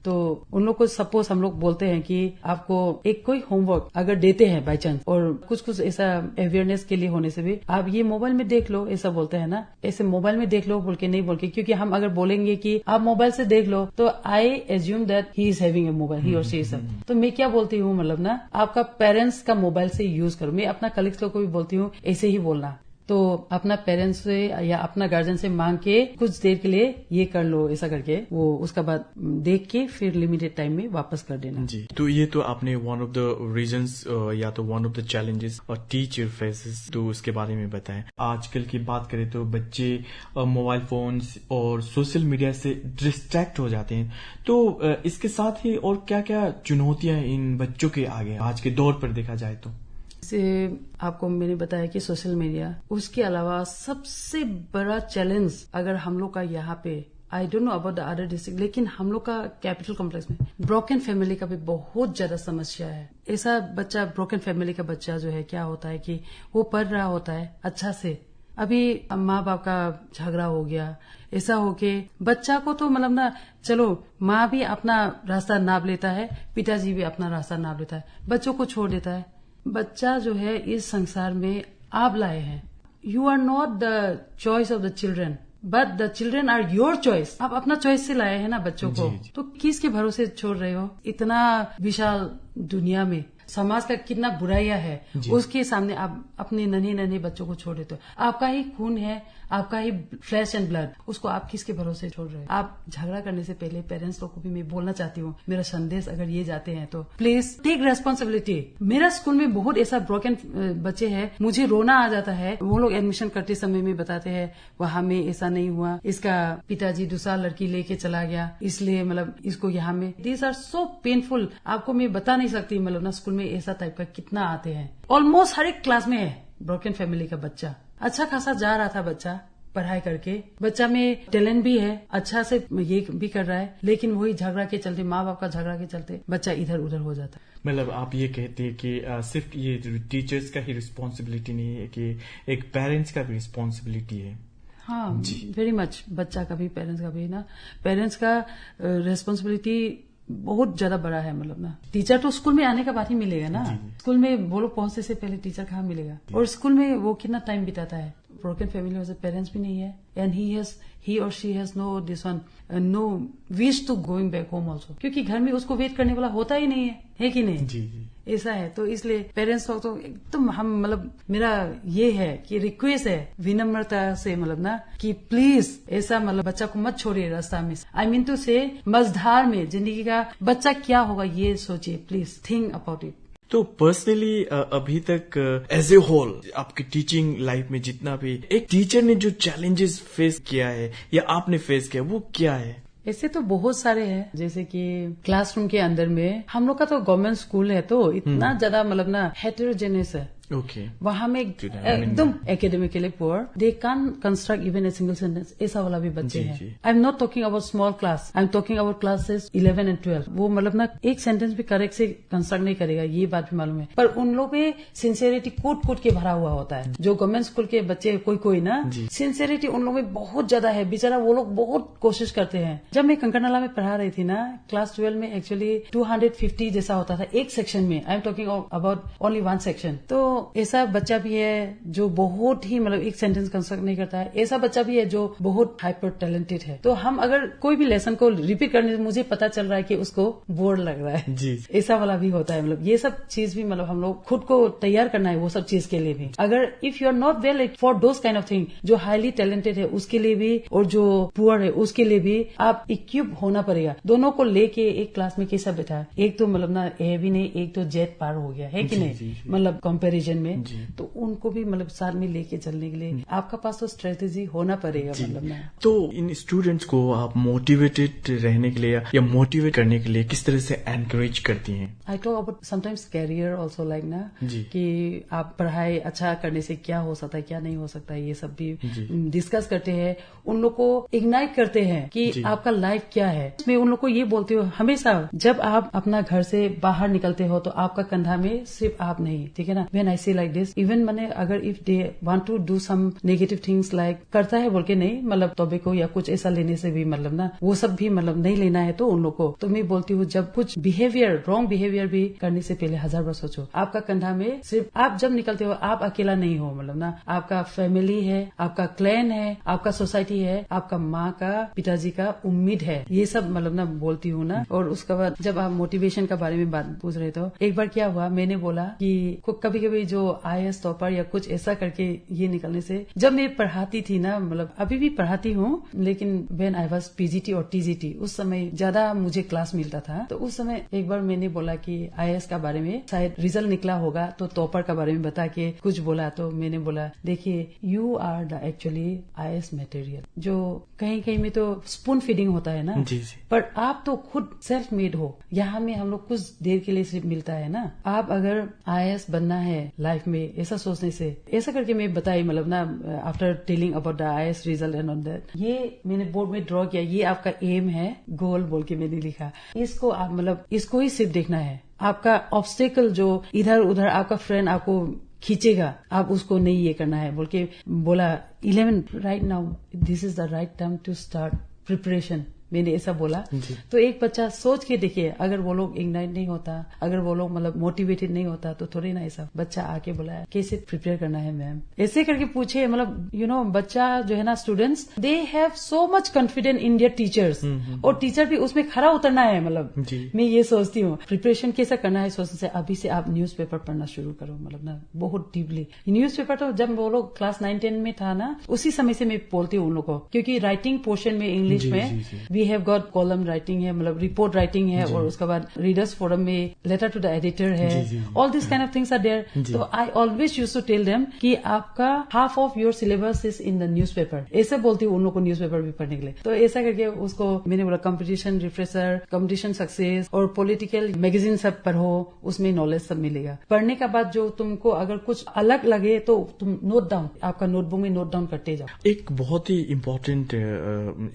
तो उन लोग को सपोज हम लोग बोलते हैं कि आपको एक कोई होमवर्क अगर देते हैं बाई चांस, और कुछ ऐसा अवेयरनेस के लिए होने से भी आप ये मोबाइल में देख लो, ऐसा बोलते हैं ना, ऐसे मोबाइल में देख लो बोल के नहीं बोल के, क्योंकि हम अगर बोलेंगे कि आप मोबाइल से देख लो तो I assume that he is having a mobile, he और शी इज। तो मैं क्या बोलती हूँ, मतलब ना आपका पेरेंट्स का मोबाइल से यूज करो। मैं अपना कलीग्स लोग को भी बोलती हूँ ऐसे ही बोलना। तो अपना पेरेंट्स से या अपना गार्जियन से मांग के कुछ देर के लिए ये कर लो, ऐसा करके वो उसका बाद देख के फिर लिमिटेड टाइम में वापस कर देना। जी, तो ये तो आपने वन ऑफ द रीजंस या तो वन ऑफ द चैलेंजेस और टीचर फेसेस तो उसके बारे में बताएं। आजकल की बात करें तो बच्चे मोबाइल फोन्स और सोशल मीडिया से डिस्ट्रैक्ट हो जाते हैं, तो इसके साथ ही और क्या क्या चुनौतियां इन बच्चों के आगे आज के दौर पर देखा जाए तो? से आपको मैंने बताया कि सोशल मीडिया, उसके अलावा सबसे बड़ा चैलेंज अगर हम लोग का यहाँ पे, I don't know about the other district, लेकिन हम लोग का कैपिटल कॉम्प्लेक्स में ब्रोकन फैमिली का भी बहुत ज्यादा समस्या है। ऐसा बच्चा, ब्रोकन फैमिली का बच्चा जो है, क्या होता है कि वो पढ़ रहा होता है अच्छा से, अभी माँ बाप का झगड़ा हो गया, ऐसा हो के बच्चा को तो मतलब ना, चलो माँ भी अपना रास्ता नाप लेता है, पिताजी भी अपना रास्ता नाप लेता है, बच्चों को छोड़ देता है। बच्चा जो है इस संसार में आप लाए हैं, you are not the choice of the children but the children are your choice. आप अपना चॉइस से लाए हैं ना बच्चों को, तो किसके भरोसे छोड़ रहे हो? इतना विशाल दुनिया में समाज का कितना बुराइयां है, उसके सामने आप अपने नन्हे नन्हे बच्चों को छोड़ देते हो। आपका ही खून है, आपका ही फ्लैश एंड ब्लड, उसको आप किसके भरोसे छोड़ रहे हो? आप झगड़ा करने से पहले पेरेंट्स लोग को भी मैं बोलना चाहती हूँ, मेरा संदेश अगर ये जाते हैं तो प्लीज टेक रेस्पॉन्सिबिलिटी। मेरा स्कूल में बहुत ऐसा ब्रोकन बच्चे हैं, मुझे रोना आ जाता है। वो लोग एडमिशन करते समय में बताते हैं वहां में ऐसा नहीं हुआ, इसका पिताजी दूसरा लड़की लेके चला गया, इसलिए मतलब इसको यहाँ में, दीज आर सो पेनफुल। आपको मैं बता नहीं सकती, मतलब ना स्कूल में ऐसा टाइप का कितना आते हैं। ऑलमोस्ट हर एक क्लास में है ब्रोकन फैमिली का बच्चा। अच्छा खासा जा रहा था बच्चा पढ़ाई करके, बच्चा में टैलेंट भी है, अच्छा से ये भी कर रहा है, लेकिन वही झगड़ा के चलते, माँ बाप का झगड़ा के चलते बच्चा इधर उधर हो जाता है। मतलब आप ये कहते हैं कि सिर्फ ये टिचर्स का ही रिस्पॉन्सिबिलिटी नहीं है, कि एक पेरेंट्स का भी रिस्पॉन्सिबिलिटी है। हाँ, वेरी मच, बच्चा का भी, पेरेंट्स का भी ना, पेरेंट्स का रिस्पॉन्सिबिलिटी बहुत ज्यादा बड़ा है। मतलब ना टीचर तो स्कूल में आने का बाद ही मिलेगा ना, स्कूल में वो लोग पहुंचने से पहले टीचर कहाँ मिलेगा, और स्कूल में वो कितना टाइम बिताता है। ब्रोकन फैमिली में पेरेंट्स भी नहीं है, and he or she has no this one no wish to going back home also, क्योंकि घर में उसको वेट करने वाला होता ही नहीं है कि नहीं? जी जी, ऐसा है। तो इसलिए पेरेंट्स लोग तो एकदम, हम मतलब मेरा ये है कि रिक्वेस्ट है विनम्रता से, मतलब ना कि प्लीज ऐसा मतलब बच्चा को मत छोड़िए रास्ता में। आई मीन टू से मझधार में जिंदगी का बच्चा क्या होगा ये सोचिए, प्लीज थिंक अबाउट इट। तो पर्सनली अभी तक एज ए होल आपकी टीचिंग लाइफ में जितना भी एक टीचर ने जो चैलेंजेस फेस किया है या आपने फेस किया, वो क्या है? ऐसे तो बहुत सारे हैं, जैसे कि क्लासरूम के अंदर में हम लोग का तो गवर्नमेंट स्कूल है, तो इतना ज्यादा मतलब ना हेटेरोजेनियस है। Okay. वहां में एकदम academically poor, they can construct even a single sentence, ऐसा वाला भी बच्चे हैं। I am not talking about small class, I am talking about classes 11 and 12। वो मतलब ना एक सेंटेंस भी करेक्ट से कंस्ट्रक्ट नहीं करेगा, ये बात भी मालूम है, पर उन लोग में सिंसियरिटी कूट कूट के भरा हुआ होता है। जो गवर्नमेंट स्कूल के बच्चे कोई ना, सिंसियरिटी उन लोगों में बहुत ज्यादा है, बेचारा वो लोग बहुत कोशिश करते हैं। जब मैं कंकरनाला में पढ़ा रही थी ना, क्लास 12 में एक्चुअली 250 जैसा होता था एक सेक्शन में। आई am talking about only 1 section. तो ऐसा बच्चा भी है जो बहुत ही मतलब एक सेंटेंस कंस्ट्रक्ट नहीं करता है, ऐसा बच्चा भी है जो बहुत हाइपर टैलेंटेड है। तो हम अगर कोई भी लेसन को रिपीट करने से मुझे पता चल रहा है कि उसको बोर लग रहा है जी, ऐसा वाला भी होता है। मतलब ये सब चीज भी मतलब हम लोग खुद को तैयार करना है वो सब चीज के लिए भी। अगर if you are not well for those kind of thing, जो हाईली टैलेंटेड है उसके लिए भी और जो पुअर है उसके लिए भी आप इक्विप होना पड़ेगा। दोनों को लेके एक क्लास में कैसा बैठा है, एक तो मतलब ना ए भी नहीं, एक तो जेट पार हो गया है कि नहीं, मतलब कंपेरिजन ओकेजन में, तो उनको भी मतलब साथ में लेके चलने के लिए आपका पास तो स्ट्रेटेजी होना पड़ेगा मतलब ना। तो इन स्टूडेंट्स को आप मोटिवेटेड रहने के लिए या मोटिवेट करने के लिए किस तरह से एनकरेज करती हैं? I talk about sometimes career also like ना, कि आप पढ़ाई अच्छा करने से क्या हो सकता है क्या नहीं हो सकता है, ये सब भी डिस्कस करते हैं, उन लोग को इग्नाइट करते हैं कि आपका लाइफ क्या है। मैं उन लोग को ये बोलती हूँ हमेशा जब आप अपना घर से बाहर निकलते हो तो आपका कंधा में सिर्फ आप नहीं, ठीक है ना। व्हेन आई से लाइक दिस, इवन मैंने अगर if they want to do some negative things like करता है बोल के नहीं, मतलब टोबैको या कुछ ऐसा लेने से भी मतलब ना वो सब भी मतलब नहीं लेना है तो उन लोग को। तो मैं बोलती हूँ जब कुछ बिहेवियर रॉन्ग बिहेवियर भी करने से पहले 1000 बार सोचो। आपका कंधा में सिर्फ आप जब निकलते हो आप अकेला नहीं हो, मतलब ना आपका फैमिली है, आपका क्लैन है, आपका सोसाइटी है, आपका माँ का पिताजी का उम्मीद है, ये सब मतलब ना बोलती हूँ ना। और उसके बाद जब आप मोटिवेशन का बारे में बात पूछ रहे थे, एक बार क्या हुआ, मैंने बोला कि कभी कभी जो IAS टॉपर या कुछ ऐसा करके ये निकलने से, जब मैं पढ़ाती थी ना, मतलब अभी भी पढ़ाती हूँ, लेकिन व्हेन आई वाज PGT और TGT उस समय ज्यादा मुझे क्लास मिलता था। तो उस समय एक बार मैंने बोला कि IAS का बारे में शायद रिजल्ट निकला होगा तो टॉपर का बारे में बता के कुछ बोला। तो मैंने बोला देखिए you are the actually IAS material, जो कहीं कहीं में तो स्पून फीडिंग होता है ना, पर आप तो खुद सेल्फ मेड हो। यहाँ में हम लोग कुछ देर के लिए सिर्फ मिलता है ना। आप अगर IAS बनना है लाइफ में, ऐसा सोचने से ऐसा करके मैं बताई, मतलब ना after telling about the IAS result and on that, ये मैंने बोर्ड में ड्रॉ किया, ये आपका एम है, गोल बोल के मैंने लिखा। इसको आप मतलब इसको ही सिर्फ देखना है। आपका ऑब्स्टेकल जो इधर उधर आपका फ्रेंड आपको खींचेगा, आप उसको नहीं ये करना है बोल के बोला। 11 right now this is the right time to start preparation, मैंने ऐसा बोला। तो एक बच्चा सोच के देखिए, अगर वो लोग इग्नाइट नहीं होता, अगर वो लोग मतलब मोटिवेटेड नहीं होता तो थोड़ी ना ऐसा बच्चा आके बोला कैसे प्रिपेयर करना है मैम, ऐसे करके पूछे। मतलब यू नो बच्चा जो है ना, students they have so much confidence in their teachers, और टीचर भी उसमें खरा उतरना है। मतलब मैं ये सोचती हूँ प्रिपरेशन कैसा करना है सोचने से अभी से आप न्यूज़पेपर पढ़ना शुरू करो, मतलब ना बहुत डीपली। न्यूज़पेपर तो जब वो लोग क्लास 9-10 में था ना, उसी समय से मैं बोलती हूँ उन लोग को, क्योंकि राइटिंग पोर्शन में इंग्लिश में we have got column writing है, मतलब रिपोर्ट राइटिंग है, और उसके बाद रीडर्स फोरम में लेटर टू द एडिटर है, all this kind of things are there. तो I always used to tell them कि आपका half of your syllabus is in the newspaper. ऐसे बोलती हूँ उन लोग को न्यूज़पेपर भी पढ़ने के लिए। तो ऐसा करके उसको मैंने बोला कंपटीशन रिफ्रेशर, कंपटीशन सक्सेस और पॉलिटिकल मैगजीन सब पढ़ो, उसमें नॉलेज सब मिलेगा। पढ़ने के बाद जो तुमको अगर कुछ अलग लगे तो तुम नोट डाउन, आपका नोटबुक में नोट डाउन करते जाओ। एक बहुत ही इम्पोर्टेंट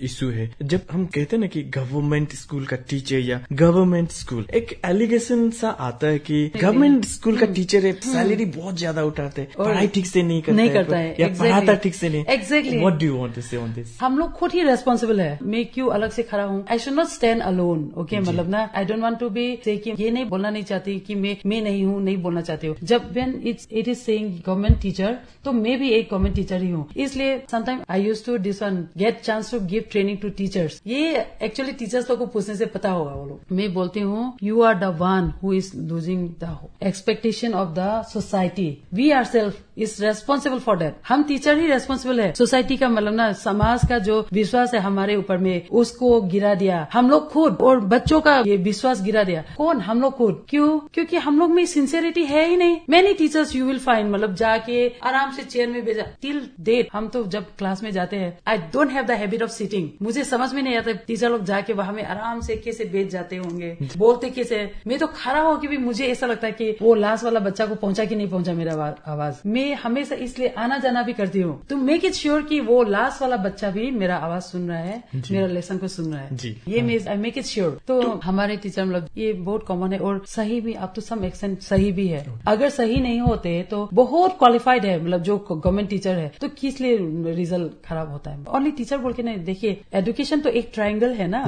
इशू है, जब हम कहते हैं ना कि गवर्नमेंट स्कूल का टीचर या गवर्नमेंट स्कूल, एक एलिगेशन सा आता है कि गवर्नमेंट स्कूल का टीचर है, सैलरी बहुत ज्यादा उठाते हैं, पढ़ाई ठीक से नहीं करता है या पढ़ाता ठीक से नहीं। Exactly, what do you want to say on this? हम लोग खुद ही रेस्पॉन्सिबल है। मैं क्यों अलग से खड़ा हूँ? I should not stand alone, okay, मतलब ना I don't want to be say कि ये नहीं बोलना नहीं चाहती कि मैं नहीं हूँ, नहीं बोलना चाहती हूँ। जब when it is saying government teacher, तो मैं भी एक गवर्नमेंट टीचर ही हूँ। इसलिए sometime I used to this one get chance to give training to teachers. ये एक्चुअली टीचर्स लोग को पूछने से पता होगा वो लोग। मैं बोलती हूँ you are the one who is losing the expectation of the society. We are self is responsible for that. हम टीचर ही रेस्पॉन्सिबल है। सोसाइटी का मतलब ना समाज का जो विश्वास है हमारे ऊपर में, उसको गिरा दिया हम लोग खुद, और बच्चों का ये विश्वास गिरा दिया कौन? हम लोग खुद। क्यों? क्योंकि हम लोग में सिंसियरिटी है ही नहीं। Many teachers you will find मतलब जाके आराम से चेयर में बैठा टिल डेट। हम तो जब क्लास में जाते हैं, I don't have the habit of sitting. मुझे समझ में नहीं आता टीचर लोग जाके वहां में आराम से कैसे बैठ जाते होंगे, बोलते कैसे। मैं तो खड़ा हो कि भी मुझे ऐसा लगता है कि वो लास्ट वाला बच्चा को पहुंचा कि नहीं पहुंचा मेरा आवाज। मैं हमेशा इसलिए आना जाना भी करती हूँ तो मेक इट श्योर कि वो लास्ट वाला बच्चा भी मेरा आवाज सुन रहा है, मेरा लेसन को सुन रहा है। ये आई मेक इट श्योर। तो हमारे टीचर मतलब ये बहुत कॉमन है, और सही भी अप टू सम एक्सटेंट सही भी है। अगर सही नहीं होते तो बहुत क्वालिफाइड है, मतलब जो गवर्नमेंट टीचर है, तो किस लिए रिजल्ट खराब होता है? ओनली टीचर बोल के नहीं। देखिए एजुकेशन तो एक ट्रायंगल है ना,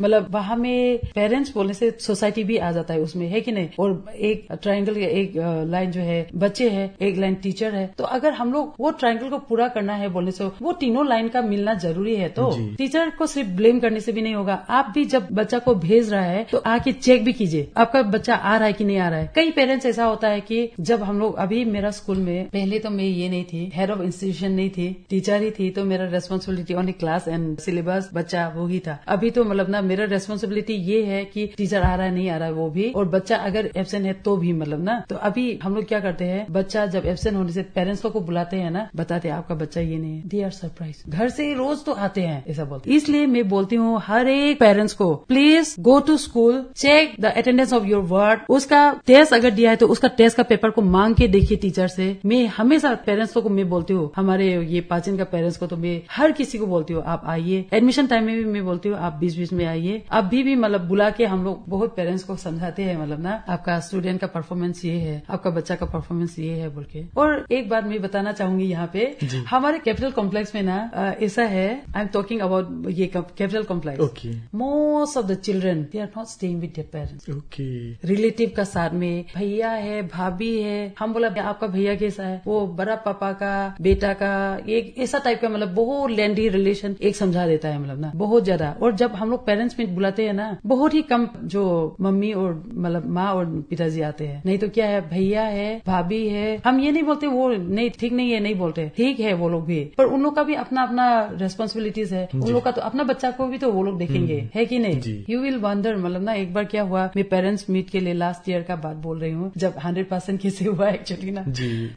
मतलब वहां में पेरेंट्स बोलने से सोसाइटी भी आ जाता है उसमें, है कि नहीं? और एक ट्रायंगल एक लाइन जो है बच्चे है, एक लाइन टीचर है। तो अगर हम लोग वो ट्रायंगल को पूरा करना है बोलने से, वो तीनों लाइन का मिलना जरूरी है। तो टीचर को सिर्फ ब्लेम करने से भी नहीं होगा। आप भी जब बच्चा को भेज रहा है तो आके चेक भी कीजिए आपका बच्चा आ रहा है कि नहीं आ रहा है। कई पेरेंट्स ऐसा होता है कि जब हम लोग, अभी मेरा स्कूल में पहले तो मैं ये नहीं थी, हेड ऑफ इंस्टीट्यूशन नहीं थी, टीचर ही थी, तो मेरा responsibility only class and syllabus, बच्चा वो ही था। अभी तो मतलब ना मेरा रेस्पॉन्सिबिलिटी ये है कि टीचर आ रहा है नहीं आ रहा है वो भी, और बच्चा अगर एब्सेंट है तो भी मतलब ना, तो अभी हम लोग क्या करते हैं, बच्चा जब एब्सेंट होने से पेरेंट्स को बुलाते हैं ना, बताते हैं आपका बच्चा ये नहीं है, दे आर सरप्राइज। घर से रोज तो आते हैं ऐसा बोलते। इसलिए मैं बोलती हूँ हर एक पेरेंट्स को, please go to school, check the attendance of your ward. उसका टेस्ट अगर दिया है तो उसका टेस्ट का पेपर को मांग के देखिए टीचर से। मैं हमेशा पेरेंट्स को मैं बोलती हूँ, हमारे ये पाचन का पेरेंट्स को तो मैं हर किसी को बोलती हूँ, आप आइए। एडमिशन टाइम में भी मैं बोलती हूँ आप बीच बीच में आइए। अभी भी मतलब बुला के हम लोग बहुत पेरेंट्स को समझाते हैं, मतलब ना आपका स्टूडेंट का परफॉर्मेंस ये है, आपका बच्चा का परफॉर्मेंस ये है बोल के। और एक बात मैं बताना चाहूंगी यहाँ पे, हमारे कैपिटल कॉम्प्लेक्स में ना ऐसा है, आई एम टॉकिंग अबाउट ये capital complex, most of the children they are not staying with their parents. Relative का साथ में भैया है, भाभी है, हम बोला आपका भैया कैसा है, वो बड़ा पापा का बेटा का, एक ऐसा टाइप का मतलब बहुत लेंडी रिलेशन एक समझा देता है, मतलब ना बहुत ज्यादा। और जब हम लोग पेरेंट्स मीट बुलाते हैं ना, बहुत ही कम जो मम्मी और मतलब माँ और पिताजी आते हैं, नहीं तो क्या है, भैया है, भाभी है। हम ये नहीं बोलते वो नहीं ठीक नहीं है, नहीं बोलते, ठीक है वो लोग भी, पर उन लोग का भी अपना अपना रेस्पॉन्सिबिलिटीज है। उन लोग का तो अपना बच्चा को भी तो वो लोग देखेंगे, है कि नहीं। यू विल वंडर, मतलब ना एक बार क्या हुआ, मैं पेरेंट्स मीट के लिए लास्ट ईयर का बात बोल रही हूँ, जब 100% कैसे हुआ एक्चुअली ना।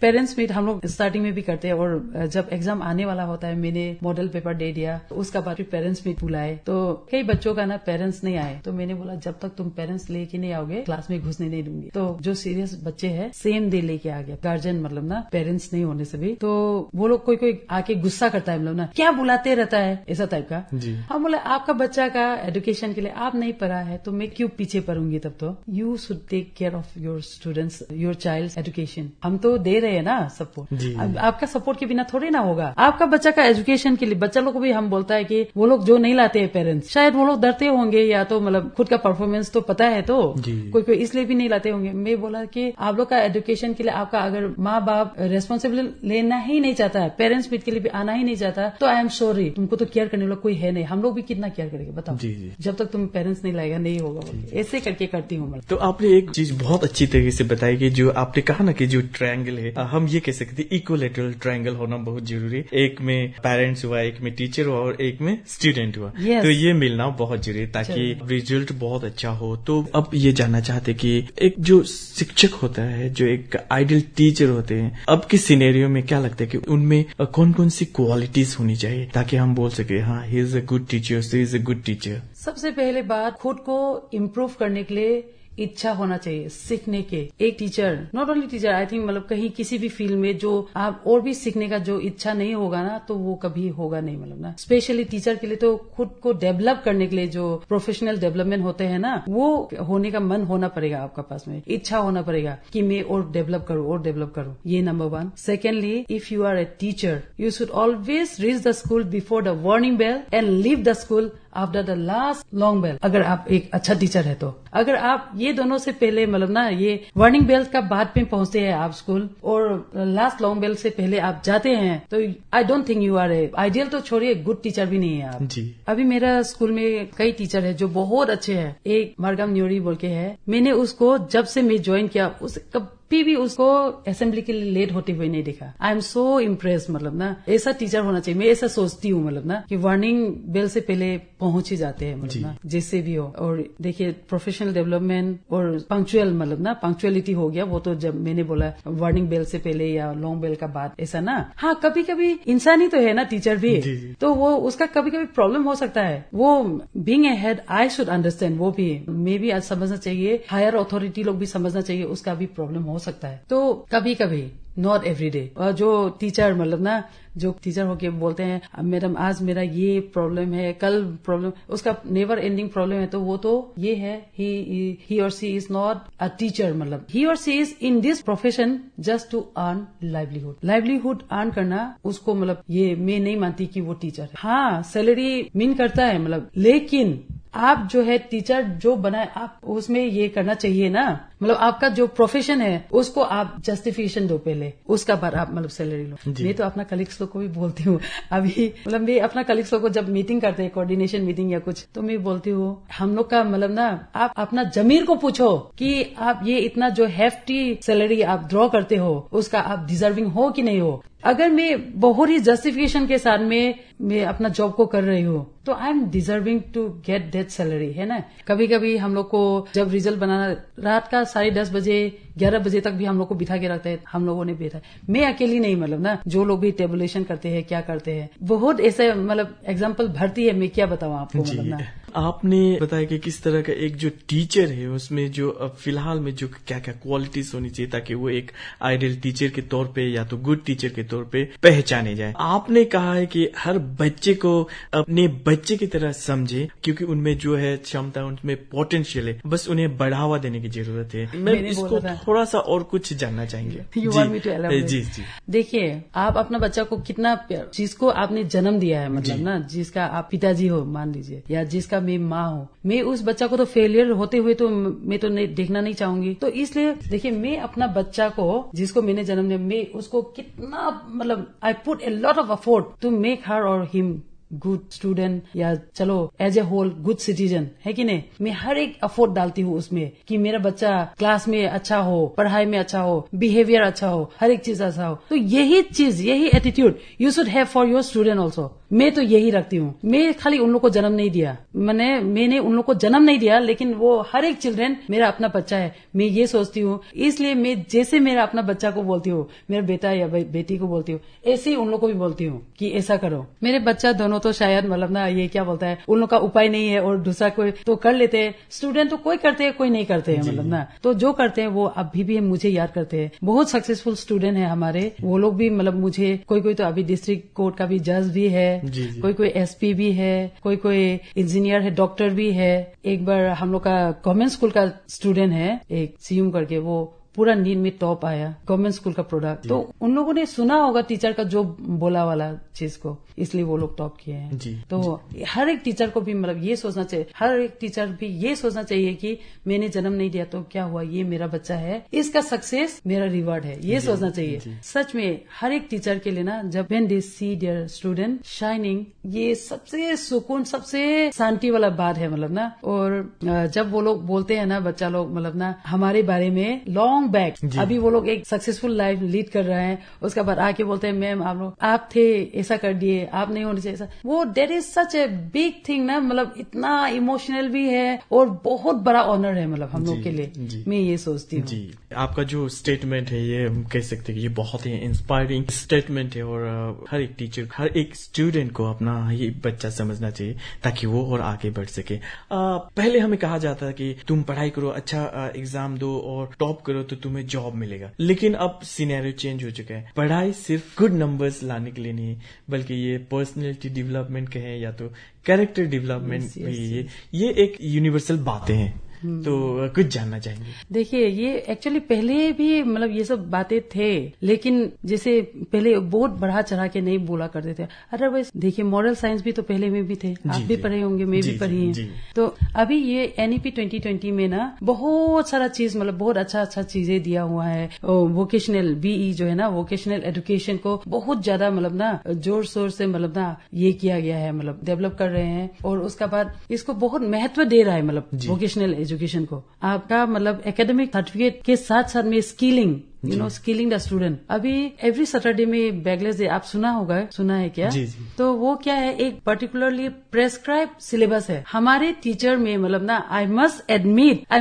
पेरेंट्स मीट हम लोग स्टार्टिंग में भी करते हैं, और जब एग्जाम आने वाला होता है, मैंने मॉडल पेपर दे दिया, उसका बाद फिर पेरेंट्स मीट बुलाए, तो कई बच्चों का ना पेरेंट्स नहीं आए, तो मैंने बोला जब तक तुम पेरेंट्स लेके नहीं आओगे क्लास में घुसने नहीं दूंगी। तो जो सीरियस बच्चे हैं सेम डे लेके आ गया, गार्जियन मतलब ना पेरेंट्स नहीं होने से भी, तो वो लोग कोई कोई आके गुस्सा करता है, मतलब ना क्या बुलाते रहता है ऐसा टाइप का। हम बोले आपका बच्चा का एजुकेशन के लिए आप नहीं पढ़ा है तो मैं क्यों पीछे पढ़ूंगी, तब तो you should take care of your students, your child education. हम तो दे रहे हैं ना सपोर्ट, आपका सपोर्ट के बिना थोड़े ना होगा। आपका बच्चा का एजुकेशन के लिए बच्चा लोग को भी हम बोलता है कि वो लोग जो नहीं लाते हैं पेरेंट्स, शायद वो लोग डरते होंगे, या तो मतलब खुद का परफॉर्मेंस तो पता है, तो कोई कोई इसलिए भी नहीं लाते होंगे। मैं बोला कि आप लोग का एजुकेशन के लिए आपका अगर माँ बाप रेस्पॉन्सिबिलिटी लेना ही नहीं चाहता है, पेरेंट्स मीट के लिए भी आना ही नहीं चाहता, तो आई एम सॉरी, तुमको तो केयर करने वाला कोई है नहीं। हम लोग भी कितना केयर करेंगे बताओ, जब तक तुम पेरेंट्स नहीं लाएगा नहीं होगा। ऐसे करके करती हूँ। तो आपने एक चीज बहुत अच्छी तरीके से बताई कि जो आपने कहा ना कि जो ट्रायंगल है, हम ये कह सकते हैं इक्विलेटरल ट्रायंगल होना बहुत जरूरी है। एक में पेरेंट्स हुआ, एक में टीचर हुआ और एक में स्टूडेंट हुआ। तो ये मिलना बहुत जरूरी है ताकि रिजल्ट बहुत अच्छा हो। तो अब ये जानना चाहते कि एक जो शिक्षक होता है, जो एक आइडियल टीचर होते हैं, अब के सिनेरियो में क्या लगता है कि उनमें कौन कौन सी क्वालिटीज होनी चाहिए ताकि हम बोल सके हाँ he is a good teacher, she is a good teacher. सबसे पहले बात, खुद को इम्प्रूव करने के लिए इच्छा होना चाहिए सीखने के। एक teacher, not only teacher, I think मतलब कहीं किसी भी फील्ड में जो आप और भी सीखने का जो इच्छा नहीं होगा ना, तो वो कभी होगा नहीं, मतलब ना। स्पेशली टीचर के लिए तो खुद को डेवलप करने के लिए जो प्रोफेशनल डेवलपमेंट होते हैं ना, वो होने का मन होना पड़ेगा, आपका पास में इच्छा होना पड़ेगा कि मैं और डेवलप करूँ और डेवलप करूँ। ये number 1। Secondly, if you are a teacher, you should always reach the school before the warning bell and leave the school after the last long bell. अगर आप एक अच्छा टीचर है तो अगर आप ये दोनों से पहले मतलब ना, ये वार्निंग बेल का बाद में पहुंचते हैं आप स्कूल और लास्ट लॉन्ग बेल से पहले आप जाते हैं, तो I don't think you are a ideal, तो छोड़िए गुड टीचर भी नहीं है आप जी। अभी मेरा स्कूल में कई टीचर है जो बहुत अच्छे हैं। एक मार्गम न्योरी बोल के है, मैंने उसको जब से मैं ज्वाइन किया उस कभी भी उसको असेंबली के लिए लेट होते हुए नहीं देखा। आई एम सो इम्प्रेस, मतलब ना ऐसा टीचर होना चाहिए। मैं ऐसा सोचती हूँ, मतलब ना कि वार्निंग बेल से पहले पहुंच ही जाते हैं, मतलब ना जैसे भी हो। और देखिए प्रोफेशनल डेवलपमेंट और पंक्चुअल, मतलब ना पंक्चुअलिटी हो गया, वो तो जब मैंने बोला वार्निंग बेल से पहले या लॉन्ग बेल का बाद, ऐसा ना। हाँ, कभी कभी इंसान ही तो है ना टीचर भी, तो वो उसका कभी कभी प्रॉब्लम हो सकता है। वो being a head I should understand, वो भी मे भी आज समझना चाहिए, हायर अथॉरिटी लोग भी समझना चाहिए, उसका भी प्रॉब्लम हो सकता है। तो कभी कभी, नॉट एवरी डे। और जो टीचर मतलब ना, जो टीचर होके बोलते हैं मैडम आज मेरा ये प्रॉब्लम है, कल प्रॉब्लम, उसका नेवर एंडिंग प्रॉब्लम है, तो वो तो ये है, ही और she is not a teacher, मतलब ही और she is in this profession just to earn livelihood earn करना उसको, मतलब ये मैं नहीं मानती कि वो टीचर है। हाँ, सैलरी मीन करता है, मतलब लेकिन आप जो है टीचर जो बनाए, आप उसमें ये करना चाहिए ना मतलब आपका जो प्रोफेशन है उसको आप जस्टिफिकेशन दो पहले, उसका बाद आप मतलब सैलरी लो। मैं तो अपना कलीग्स लोग को भी बोलती हूँ, अभी मतलब मैं अपना कलीग्स लोग को जब मीटिंग करते हैं, कोऑर्डिनेशन मीटिंग या कुछ, तो मैं बोलती हूँ हम लोग का मतलब ना, आप अपना जमीर को पूछो कि आप ये इतना जो हेफ्टी सैलरी आप ड्रॉ करते हो उसका आप डिजर्विंग हो कि नहीं हो। अगर मैं बहुत ही जस्टिफिकेशन के साथ में मैं अपना जॉब को कर रही हूँ तो I am deserving to get that salary, है ना। कभी कभी हम लोग को जब रिजल्ट बनाना, रात का 10:30 बजे 11 बजे तक भी हम लोग को बिठा के रखते हैं, हम लोगों ने बैठा है। मैं अकेली नहीं, मतलब ना जो लोग भी टेबुलेशन करते हैं, क्या करते हैं, बहुत ऐसे मतलब एग्जाम्पल भरती है। मैं क्या बताऊँ आपको, मतलब ना। आपने बताया कि किस तरह का एक जो टीचर है उसमें जो फिलहाल में जो क्या क्या क्वालिटीज होनी चाहिए ताकि वो एक आइडियल टीचर के तौर पे या तो गुड टीचर के तौर पे पहचाने जाए। आपने कहा है कि हर बच्चे को अपने बच्चे की तरह समझे, क्योंकि उनमें जो है क्षमता, उनमें पोटेंशियल है, बस उन्हें बढ़ावा देने की जरूरत है। मैं इसको थोड़ा सा और कुछ जानना चाहेंगे। जी। देखिए, आप अपना बच्चा को कितना, जिसको आपने जन्म दिया है, मतलब ना जिसका आप पिताजी हो मान लीजिए, या जिसका मैं माँ हूँ, मैं उस बच्चा को तो फेलियर होते हुए तो मैं तो देखना नहीं चाहूंगी। तो इसलिए देखिए, मैं अपना बच्चा को, जिसको मैंने जन्म दिया, मैं उसको कितना मतलब I put a lot of effort to make her और हिम गुड स्टूडेंट, या चलो as a whole good citizen, है कि नहीं। मैं हर एक एफर्ट डालती हूँ उसमें कि मेरा बच्चा क्लास में अच्छा हो, पढ़ाई में अच्छा हो, बिहेवियर अच्छा हो, हर एक चीज अच्छा हो। तो यही चीज, यही attitude you should have for your student also. मैं तो यही रखती हूँ। मैं खाली उन लोग को जन्म नहीं दिया, मैंने उन लोग को जन्म नहीं दिया, लेकिन वो हर एक चिल्ड्रन मेरा अपना बच्चा है। मैं ये सोचती हूँ, इसलिए मैं जैसे मेरा अपना बच्चा को बोलती हूँ, मेरा बेटा या बेटी को बोलती हूँ, ऐसे ही उन लोग को भी बोलती हूँ कि ऐसा करो। मेरे बच्चा दोनों तो शायद मतलब ना, ये क्या बोलता है, उन लोग का उपाय नहीं है और दूसरा कोई तो कर लेते हैं। स्टूडेंट तो कोई करते हैं, कोई नहीं करते हैं, मतलब ना। तो जो करते हैं वो अभी भी मुझे याद करते हैं। बहुत सक्सेसफुल स्टूडेंट है हमारे, वो लोग भी मतलब मुझे, कोई तो अभी डिस्ट्रिक्ट कोर्ट का भी जज भी है, कोई एसपी भी है, कोई इंजीनियर है, डॉक्टर भी है। एक बार हम लोग का गवर्नमेंट स्कूल का स्टूडेंट है, एक सीयूम करके, वो पूरा नीट में टॉप आया, गवर्नमेंट स्कूल का प्रोडक्ट। तो उन लोगों ने सुना होगा टीचर का जो बोला वाला चीज को, इसलिए वो लोग टॉप किए हैं। तो हर एक टीचर को भी मतलब ये सोचना चाहिए, हर एक टीचर भी ये सोचना चाहिए कि मैंने जन्म नहीं दिया तो क्या हुआ, ये मेरा बच्चा है, इसका सक्सेस मेरा रिवार्ड है, ये सोचना चाहिए। सच में हर एक टीचर के लिए ना, जब when they see their student shining, ये सबसे सुकून, सबसे शांति वाला बात है, मतलब ना। और जब वो लोग बोलते हैं ना, बच्चा लोग मतलब ना हमारे बारे में लॉन्ग बैक, अभी वो लोग एक सक्सेसफुल लाइफ लीड कर रहे हैं, उसके बाद आके बोलते हैं मैम आप थे, ऐसा कर दिए, आप नहीं होने चाहिए ऐसा। वो there is such a big thing ना, मतलब इतना इमोशनल भी है और बहुत बड़ा ऑनर है, मतलब हम लोग के लिए। मैं ये सोचती हूँ। जी, आपका जो स्टेटमेंट है, ये हम कह सकते हैं कि ये बहुत ही इंस्पायरिंग स्टेटमेंट है, और हर एक टीचर, हर एक स्टूडेंट को अपना ये बच्चा समझना चाहिए ताकि वो और आगे बढ़ सके। पहले हमें कहा जाता है कि तुम पढ़ाई करो, अच्छा एग्जाम दो और टॉप करो तो तुम्हें जॉब मिलेगा। लेकिन अब सिनेरियो चेंज हो चुका है। पढ़ाई सिर्फ गुड नंबर्स लाने के लिए नहीं, बल्कि ये पर्सनैलिटी डेवलपमेंट कहें या तो कैरेक्टर डेवलपमेंट भी, ये एक यूनिवर्सल बातें हैं। तो कुछ जानना चाहेंगे। देखिए, ये एक्चुअली पहले भी मतलब ये सब बातें थे, लेकिन जैसे पहले बहुत बढ़ा चढ़ा के नहीं बोला करते थे। अदरवाइज देखिए, मॉरल साइंस भी तो पहले में भी थे, आप भी पढ़े होंगे, मैं भी पढ़ी हूँ। तो अभी ये NEP 2020 में ना बहुत सारा चीज, मतलब बहुत अच्छा चीजें दिया हुआ है। वोकेशनल BE जो है ना, वोकेशनल एजुकेशन को बहुत ज्यादा मतलब ना जोर शोर से मतलब ना ये किया गया है, मतलब डेवलप कर रहे हैं। और उसका बाद इसको बहुत महत्व दे रहा है, मतलब वोकेशनल एजुकेशन को। आपका मतलब एकेडमिक सर्टिफिकेट के साथ साथ में स्किलिंग, स्किलिंग द स्टूडेंट। अभी एवरी सैटरडे में बैगलेस डे, आप सुना है क्या? जी। तो वो क्या है, एक पर्टिकुलरली प्रेस्क्राइब सिलेबस है हमारे टीचर में, मतलब ना आई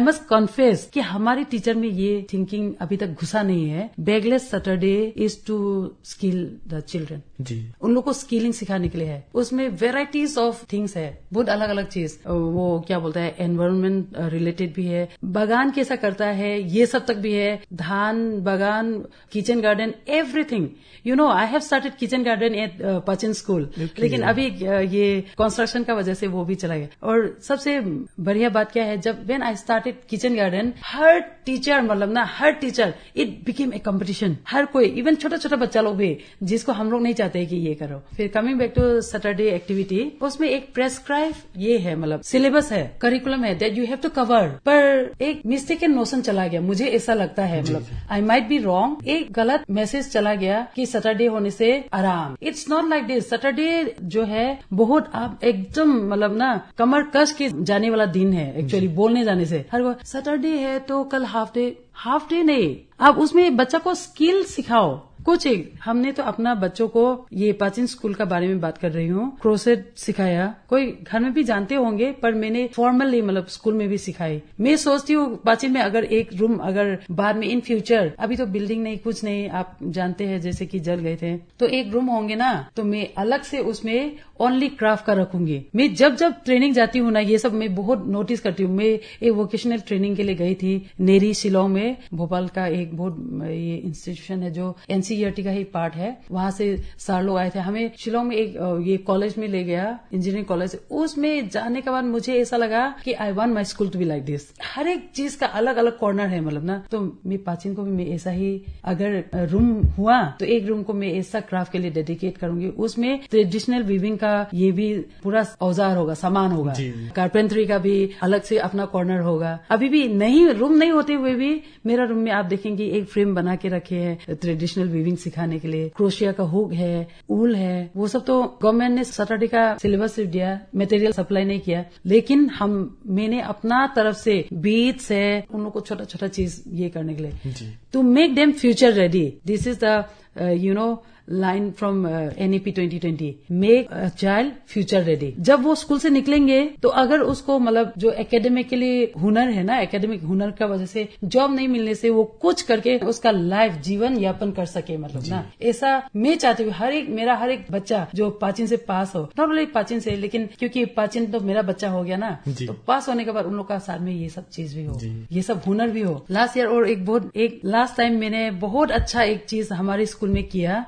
मस्ट कन्फेस कि हमारे टीचर में ये थिंकिंग अभी तक घुसा नहीं है। Bagless Saturday is to skill the children. उन लोग को स्किलिंग सिखाने के लिए है। उसमें वेराइटीज ऑफ थिंग्स है, बहुत अलग अलग चीज। वो क्या बोलता है, एनवायरमेंट रिलेटेड भी है, बागान कैसा करता है ये सब तक भी है, धान बागान, kitchen garden, everything. You know, I have started kitchen garden at Pachin school, लेकिन अभी ये कंस्ट्रक्शन का वजह से वो भी चला गया. और सबसे बढ़िया बात क्या है, जब when I started kitchen garden, हर टीचर, मतलब ना हर teacher, it became a competition. हर कोई, इवन छोटा छोटा बच्चा लोग भी, जिसको हम लोग नहीं चाहते कि ये करो. फिर coming back to Saturday activity, उसमें एक प्रेस्क्राइब ये है, मतलब सिलेबस है, करिकुलम है, that you have to cover. पर एक मिस्टेकन नोशन चला गया, मुझे ऐसा लगता है, मतलब आई माइट बी रॉन्ग. एक गलत मैसेज चला गया कि सैटरडे होने से आराम. It's not like this. Saturday जो है बहुत आप एकदम, मतलब ना कमर कस के जाने वाला दिन है. एक्चुअली बोलने जाने से हर वो सैटरडे है तो कल हाफ डे नहीं, आप उसमें बच्चा को स्किल सिखाओ कुछ. एक हमने तो अपना बच्चों को, ये प्राचीन स्कूल का बारे में बात कर रही हूँ, क्रोसेट सिखाया. कोई घर में भी जानते होंगे, पर मैंने फॉर्मली, मतलब स्कूल में भी सिखाई. मैं सोचती हूँ प्राचीन में अगर एक रूम, अगर बाद में इन फ्यूचर, अभी तो बिल्डिंग नहीं, कुछ नहीं, आप जानते हैं जैसे कि जल गए थे, तो एक रूम होंगे ना, तो मैं अलग से उसमें ओनली क्राफ्ट का रखूंगी. मैं जब ट्रेनिंग जाती हूँ ना, ये सब मैं बहुत नोटिस करती हूँ. मैं एक वोकेशनल ट्रेनिंग के लिए गई थी नेरी, शिलोंग में. भोपाल का एक बहुत ये इंस्टीट्यूशन है जो एनसीईआरटी का ही पार्ट है. वहां से 4 लोग आए थे. हमें शिलोंग में एक ये कॉलेज में ले गया, इंजीनियरिंग कॉलेज. उसमें जाने के बाद मुझे ऐसा लगा कि I want my school to be like this. हर एक चीज का अलग अलग कॉर्नर है, मतलब ना. तो मैं प्राचीन को भी मैं ऐसा ही, अगर रूम हुआ तो एक रूम को मैं ऐसा क्राफ्ट के लिए डेडिकेट करूंगी. उसमें ट्रेडिशनल वीविंग का ये भी पूरा औजार होगा, सामान होगा. कारपेंटरी का भी अलग से अपना कॉर्नर होगा. अभी भी नहीं, रूम नहीं होते हुए भी मेरा रूम में आप देखेंगे एक फ्रेम बना के रखे हैं ट्रेडिशनल वीविंग सिखाने के लिए. क्रोशिया का हुक है, ऊल है, वो सब तो गवर्नमेंट ने सैटरडे का सिलेबस सिर्फ दिया, मटेरियल सप्लाई नहीं किया. लेकिन मैंने अपना तरफ से बीट्स है, उन लोग को छोटा छोटा चीज ये करने के लिए, to make them future ready. This is the line from NEP 2020, make a child future ready. जब वो स्कूल से निकलेंगे तो अगर उसको, मतलब जो एकेडमिकली हुनर है ना, एकेडमिक हुनर का वजह से जॉब नहीं मिलने से वो कुछ करके उसका लाइफ, जीवन यापन कर सके, मतलब ना. ऐसा मैं चाहती हूँ मेरा हर एक बच्चा जो प्राचीन से पास हो, नॉट ओनली प्राचीन से, लेकिन क्योंकि प्राचीन तो मेरा बच्चा हो गया ना, तो पास होने के बाद उन लोग का साथ में ये सब चीज भी हो, ये सब हुनर भी हो. लास्ट ईयर और एक लास्ट टाइम मैंने बहुत अच्छा एक चीज हमारे स्कूल में किया,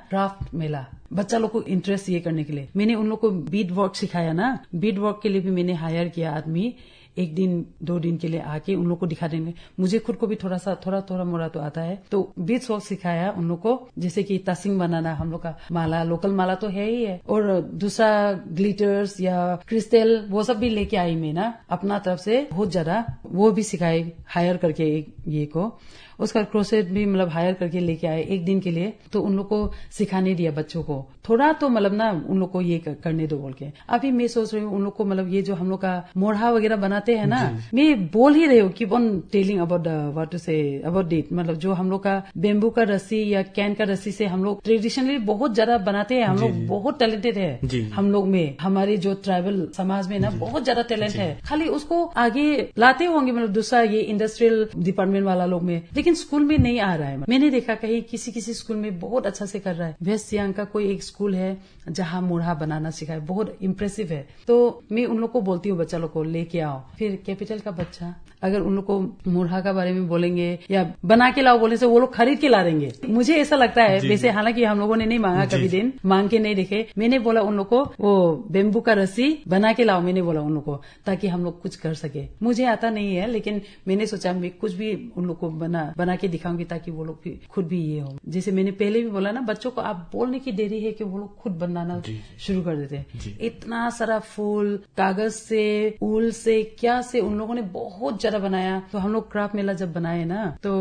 मेला. बच्चा लोग को इंटरेस्ट ये करने के लिए मैंने उन लोग को बीड वर्क सिखाया ना. बीड वर्क के लिए भी मैंने हायर किया आदमी, 1 दिन 2 दिन के लिए आके उन लोग को दिखा देंगे. मुझे खुद को भी थोड़ा मोड़ा तो आता है, तो बीड्स वर्क सिखाया उन लोग को. जैसे कि तसिंग बनाना, हम लोग का माला, लोकल माला तो है ही है, और दूसरा ग्लिटर्स या क्रिस्टल, वो सब भी लेके आई मैं ना अपना तरफ से बहुत ज्यादा. वो भी सिखाए हायर करके ये को. उसका क्रोसेट भी मतलब हायर करके लेके आए 1 दिन के लिए, तो उन लोग को सिखाने दिया बच्चों को थोड़ा, तो मतलब ना उन लोग को ये करने दो बोल के. अभी मैं सोच रही हूँ उन लोग को, मतलब ये जो हम लोग का मोढ़ा वगैरह बनाते हैं ना, मैं बोल ही रही हूँ keep on telling about what to say about it. मतलब जो हम लोग का बेम्बू का रस्सी या कैन का रस्सी से हम लोग ट्रेडिशनली बहुत ज्यादा बनाते हैं. हम लोग बहुत टैलेंटेड है, हम लोग में, हमारे जो ट्राइबल समाज में ना बहुत ज्यादा टैलेंट है. खाली उसको आगे लाते होंगे, मतलब दूसरा ये इंडस्ट्रियल डिपार्टमेंट वाला लोग में, लेकिन स्कूल में नहीं आ रहा है. मैंने देखा कहीं किसी स्कूल में बहुत अच्छा से कर रहा है. वेस्ट सियांग का कोई एक स्कूल है जहाँ मोढ़ा बनाना सिखाए, बहुत इम्प्रेसिव है. तो मैं उन लोग को बोलती हूँ बच्चा लोग को लेके आओ. फिर कैपिटल का बच्चा अगर उन लोग को मोढ़ा का बारे में बोलेंगे या बना के लाओ बोले से वो लोग खरीद के ला देंगे. मुझे ऐसा लगता है. वैसे हालांकि हम लोगों ने नहीं मांगा, कभी दिन मांग के नहीं देखे. मैंने बोला उन लोग को वो बेम्बू का रस्सी बना के लाओ, मैंने बोला उन लोग को, ताकि हम लोग कुछ कर सके. मुझे आता नहीं है, लेकिन मैंने सोचा मैं कुछ भी उन लोग को बना के दिखाऊंगी, ताकि वो लोग खुद भी ये हो. जैसे मैंने पहले भी बोला ना, बच्चों को आप बोलने की देरी है कि वो लोग खुद बनाना शुरू कर देते हैं. इतना सारा फूल, कागज से, ऊल से, क्या से उन लोगों ने बहुत ज्यादा बनाया. तो हम लोग क्राफ्ट मेला जब बनाए ना, तो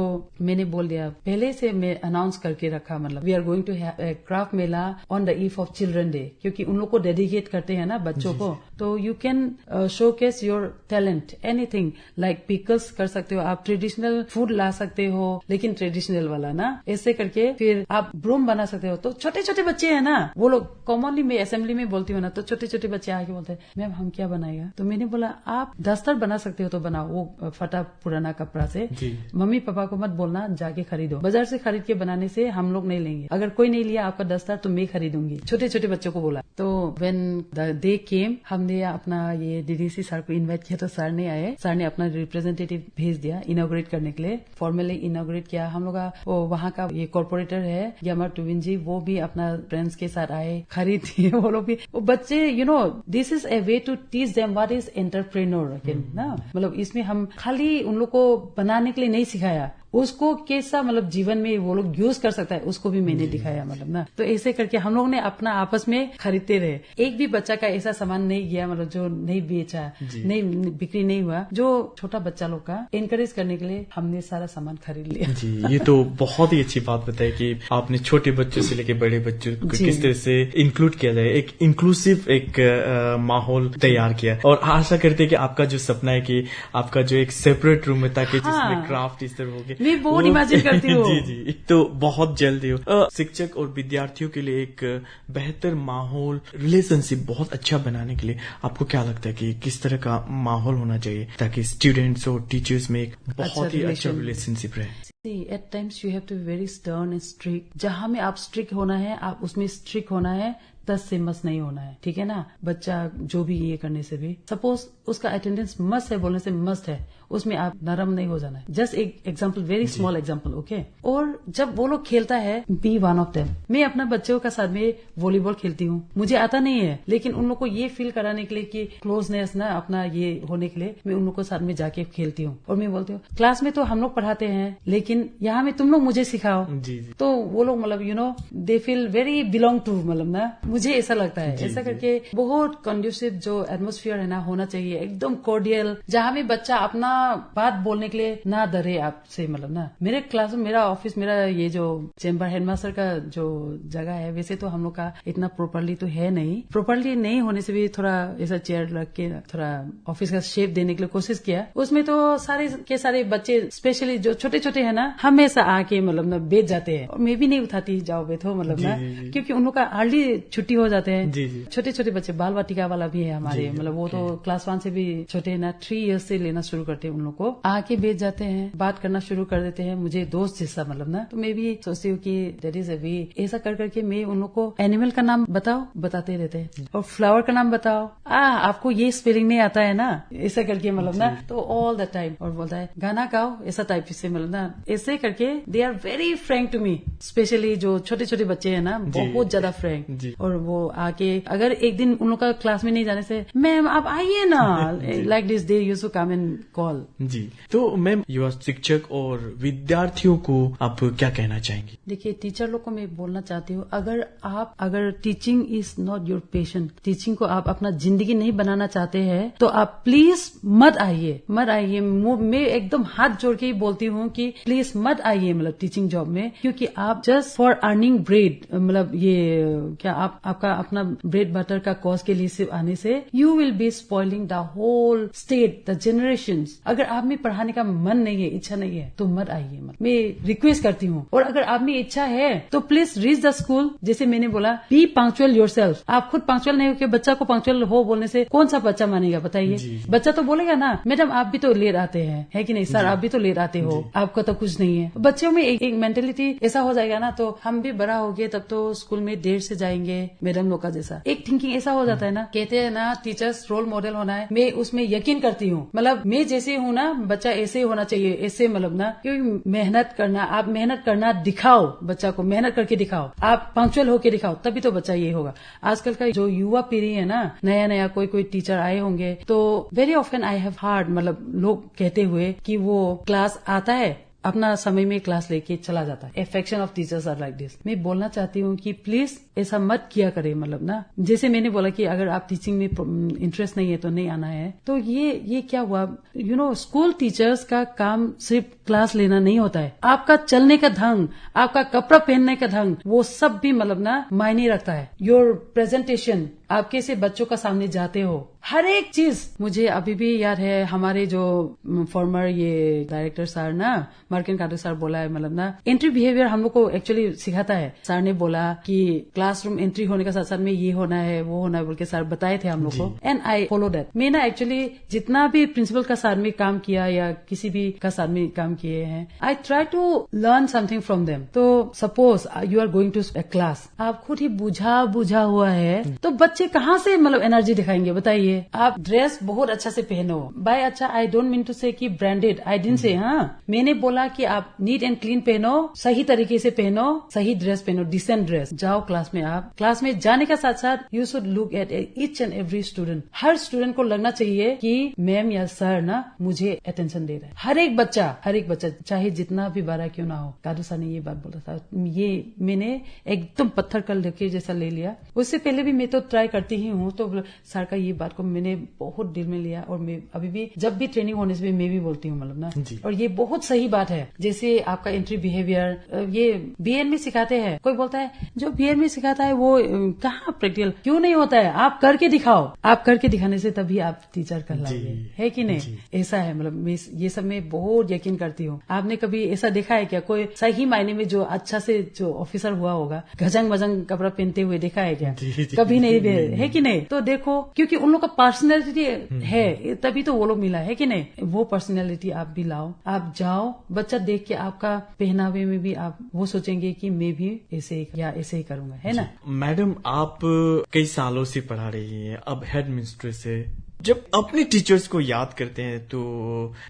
मैंने बोल दिया पहले से, मैं अनाउंस करके रखा, मतलब we are going to have craft mela on the eve of children day, क्योंकि उन लोग को डेडिकेट करते हैं ना बच्चों को. तो you can showcase your talent, anything like pickles कर सकते हो आप, ट्रेडिशनल फूड ला सकते हो, लेकिन ट्रेडिशनल वाला ना, ऐसे करके फिर आप ब्रूम बना सकते हो. तो छोटे छोटे बच्चे हैं ना, वो लोग कॉमनली मैं असेंबली में बोलती हूँ ना, तो छोटे छोटे बच्चे आके बोलते हैं मैम हम क्या बनाएगा. तो मैंने बोला आप दस्तर बना सकते हो तो बनाओ, वो फटा पुराना कपड़ा से. मम्मी पापा को मत बोलना जाके खरीदो, बाजार से खरीद के बनाने से हम लोग नहीं लेंगे. अगर कोई नहीं लिया आपका दस्तर तो मैं खरीदूंगी. छोटे छोटे बच्चों को बोला. तो व्हेन दे केम, हमने अपना ये DDC सर को इन्वाइट किया, तो सर ने आए, सर ने अपना रिप्रेजेंटेटिव भेज दिया इनॉग्रेट करने के लिए, फॉर्मली इनॉग्रेट किया। हम लोग का वहाँ का ये कॉर्पोरेटर है ग्यामर टुविन जी, वो भी अपना फ्रेंड्स के साथ आए, खरीद दिए वो लोग भी। वो बच्चे this is a way to teach them what is entrepreneur ना, मतलब इसमें हम खाली उन लोग को बनाने के लिए नहीं सिखाया, उसको कैसा मतलब जीवन में वो लोग यूज कर सकता है उसको भी मैंने दिखाया, मतलब ना। तो ऐसे करके हम लोग ने अपना आपस में खरीदते रहे। एक भी बच्चा का ऐसा सामान नहीं गया मतलब जो नहीं बेचा, नहीं बिक्री नहीं हुआ। जो छोटा बच्चा लोग का एनकरेज करने के लिए हमने सारा सामान खरीद लिया। जी, ये तो बहुत ही अच्छी बात बताई कि आपने छोटे बच्चों से लेके बड़े बच्चों को किस तरह से इंक्लूड किया जाए, एक इंक्लूसिव एक माहौल तैयार किया। और आशा करते हैं कि आपका जो सपना है कि आपका जो एक सेपरेट रूम है ताकि जिसमें क्राफ्ट इस तरह होगी, मैं बहुत इमेजिन करती हूँ। जी, तो बहुत जल्दी शिक्षक और विद्यार्थियों के लिए एक बेहतर माहौल, रिलेशनशिप बहुत अच्छा बनाने के लिए आपको क्या लगता है कि किस तरह का माहौल होना चाहिए ताकि स्टूडेंट्स और टीचर्स में एक बहुत ही अच्छा रिलेशनशिप रहे? At times you have to be very stern and strict. जहाँ में आप स्ट्रिक्ट होना है आप उसमें स्ट्रिक्ट होना है, 10 से मस नहीं होना है, ठीक है ना। बच्चा जो भी ये करने से भी, सपोज उसका अटेंडेंस मस्ट है बोलने से मस्ट है, उसमें आप नरम नहीं हो जाना है। जस्ट एक example, very small example, okay. और जब वो लोग खेलता है, बी वन ऑफ देम। मैं अपना बच्चों के साथ में वॉलीबॉल खेलती हूँ, मुझे आता नहीं है, लेकिन उन लोग को ये फील कराने के लिए कि क्लोजनेस ना अपना ये होने के लिए मैं उन लोग के साथ में जाके खेलती हूँ। और मैं बोलती हूँ क्लास में तो हम लोग पढ़ाते हैं लेकिन यहाँ में तुम लोग मुझे सिखाओ। जी। तो वो लोग मतलब they feel very belong to, मतलब ना, मुझे ऐसा लगता है। ऐसा करके बहुत कंड्यूसिव जो एटमोस्फियर है ना होना चाहिए, एकदम कॉर्डियल, जहाँ भी बच्चा अपना बात बोलने के लिए ना डरे आपसे, मतलब ना। मेरे क्लास में, मेरा ऑफिस, मेरा ये जो चेंबर हेडमास्टर का जो जगह है, वैसे तो हम लोग का इतना प्रॉपरली तो है नहीं, प्रॉपरली नहीं होने से भी थोड़ा ऐसा चेयर रख के थोड़ा ऑफिस का शेप देने के लिए कोशिश किया। उसमें तो सारे के सारे बच्चे, स्पेशली जो छोटे छोटे है ना, हमेशा आके मतलब ना बैठ जाते हैं, और मैं भी नहीं उठाती, जाओ बैठो, मतलब ना, क्योंकि उन लोग का अर्ली छुट्टी हो जाते हैं। छोटे छोटे बच्चे, बाल वाटिका वाला भी है हमारे, मतलब वो तो क्लास 1 से भी छोटे है ना, 3 इयर्स से लेना शुरू करते हैं। उन लोग को आके बैठ जाते हैं, बात करना शुरू कर देते हैं, मुझे दोस्त जैसा, मतलब ना। तो मैं भी सोचती हूँ कि दैट इज अ वे। ऐसा कर करके मैं उन लोग को एनिमल का नाम बताओ, बताते रहते हैं, और फ्लावर का नाम बताओ, आपको ये स्पेलिंग नहीं आता है ना, ऐसा करके, मतलब ना। तो ऑल द टाइम, और बोलता है गाना गाओ, ऐसा टाइप से, मतलब ना। ऐसे करके they are very frank to me, specially जो छोटे छोटे बच्चे हैं ना, बहुत ज्यादा फ्रैंक। और वो आके अगर एक दिन उन लोग का क्लास में नहीं जाने से, मैम आप आइए ना, like this they used to come and call. जी, तो मैम युवा शिक्षक और विद्यार्थियों को आप क्या कहना चाहेंगी? देखिए, टीचर लोग को मैं बोलना चाहती हूँ, अगर teaching is not your passion, teaching को आप अपना जिंदगी नहीं बनाना चाहते हैं, तो आप प्लीज मत आइए। मैं एकदम हाथ जोड़ के ही बोलती हूँ कि प्लीज मत आइए, मतलब टीचिंग जॉब में, क्योंकि आप जस्ट फॉर अर्निंग ब्रेड, मतलब ये क्या आपका अपना ब्रेड बटर का कॉज के लिए सिर्फ आने से, you will be spoiling the whole state, the generations. अगर आप में पढ़ाने का मन नहीं है, इच्छा नहीं है, तो मत आइए, मैं रिक्वेस्ट करती हूँ। और अगर आप में इच्छा है तो प्लीज रीच द स्कूल। जैसे मैंने बोला, बी पंक्चुअल योरसेल्फ। आप खुद पंक्चुअल नहीं हो के बच्चा को पंक्चुअल हो बोलने से कौन सा बच्चा मानेगा, बताइए। बच्चा तो बोलेगा ना, मैडम आप भी तो लेट आते हैं, है कि नहीं सर, आप भी तो लेट आते हो, आपका तो कुछ नहीं है। बच्चों में एक मेंटेलिटी ऐसा हो जाएगा ना, तो हम भी बड़ा हो गए तब तो स्कूल में देर से जाएंगे, मैडम लोग का जैसा एक थिंकिंग ऐसा हो जाता है ना। कहते हैं ना, टीचर्स रोल मॉडल होना है, मैं उसमें यकीन करती हूँ। मतलब मैं जैसे हूँ ना, बच्चा ऐसे ही होना चाहिए, ऐसे, मतलब ना, क्योंकि मेहनत करना, आप मेहनत करना दिखाओ, बच्चा को मेहनत करके दिखाओ, आप पंक्चुअल होके दिखाओ, तभी तो बच्चा ये होगा। आजकल का जो युवा पीढ़ी है ना, नया कोई टीचर आए होंगे, तो very often I have heard, मतलब लोग कहते हुए कि वो क्लास आता है, अपना समय में क्लास लेके चला जाता है। Affection of teachers are like this. मैं बोलना चाहती हूँ कि प्लीज ऐसा मत किया करे, मतलब ना। जैसे मैंने बोला कि अगर आप टीचिंग में इंटरेस्ट नहीं है तो नहीं आना है, तो ये क्या हुआ, स्कूल टीचर्स का काम सिर्फ क्लास लेना नहीं होता है। आपका चलने का ढंग, आपका कपड़ा पहनने का ढंग, वो सब भी मतलब ना मायने रखता है। योर प्रेजेंटेशन, आप कैसे बच्चों का सामने जाते हो, हर एक चीज। मुझे अभी भी याद है, हमारे जो फॉर्मर ये डायरेक्टर सर ना, मार्किन कादो सर बोला है, मतलब ना, एंट्री बिहेवियर हम लोग को एक्चुअली सिखाता है। सर ने बोला कि क्लासरूम एंट्री होने के साथ साथ में ये होना है, वो होना है, बोल के सर बताए थे हम लोग को, एंड आई फॉलो दैट। मैं ना एक्चुअली जितना भी प्रिंसिपल का साथ में काम किया या किसी भी का साथ में काम किए हैं, I try to learn something from them. तो suppose you are going to class, आप खुद ही बुझा हुआ है, तो बच्चे बच्चे कहाँ से मतलब एनर्जी दिखाएंगे बताइए। आप ड्रेस बहुत अच्छा से पहनो, बाय अच्छा आई डोंट मीन टू से कि ब्रांडेड, आई डिडंट से, हाँ मैंने बोला कि आप नीट एंड क्लीन पहनो, सही तरीके से पहनो, सही ड्रेस पहनो, डिसेंट ड्रेस, जाओ क्लास में। आप क्लास में जाने के साथ साथ you should look at each and every student. Her student को लगना चाहिए कि मैम या सर ना मुझे अटेंशन दे रहा है। हर एक बच्चा चाहे जितना भी बड़ा क्यों ना हो। कादू सर ने ये बात बोला था, ये मैंने एकदम पत्थर कल रखे जैसा ले लिया। उससे पहले भी मैं तो ट्राई करती ही हूँ, तो सर का ये बात को मैंने बहुत दिल में लिया और मैं अभी भी जब भी ट्रेनिंग होने से मैं भी बोलती हूँ मतलब ना। और ये बहुत सही बात है। जैसे आपका एंट्री बिहेवियर ये बीएन में सिखाते हैं। कोई बोलता है जो बीएन में सिखाता है वो कहाँ प्रैक्टिकल, क्यों नहीं होता है? आप करके दिखाओ। आप करके दिखाने से तभी आप टीचर कहलाओगे, है कि नहीं? ऐसा है मतलब मैं ये सब में बहुत यकीन करती हूँ। आपने कभी ऐसा देखा है क्या? कोई सही मायने में जो अच्छा से जो ऑफिसर हुआ होगा गजंग मजंग कपड़ा पहनते हुए देखा है क्या? कभी नहीं, है कि नहीं? तो देखो क्योंकि उन लोग का पर्सनैलिटी है तभी तो वो लोग मिला, है कि नहीं? वो पर्सनैलिटी आप भी लाओ, आप जाओ, बच्चा देख के आपका पहनावे में भी आप वो सोचेंगे कि मैं भी ऐसे ही करूंगा, है ना? मैडम आप कई सालों से पढ़ा रही हैं, अब हेड मिस्ट्रेस है। जब अपने टीचर्स को याद करते हैं तो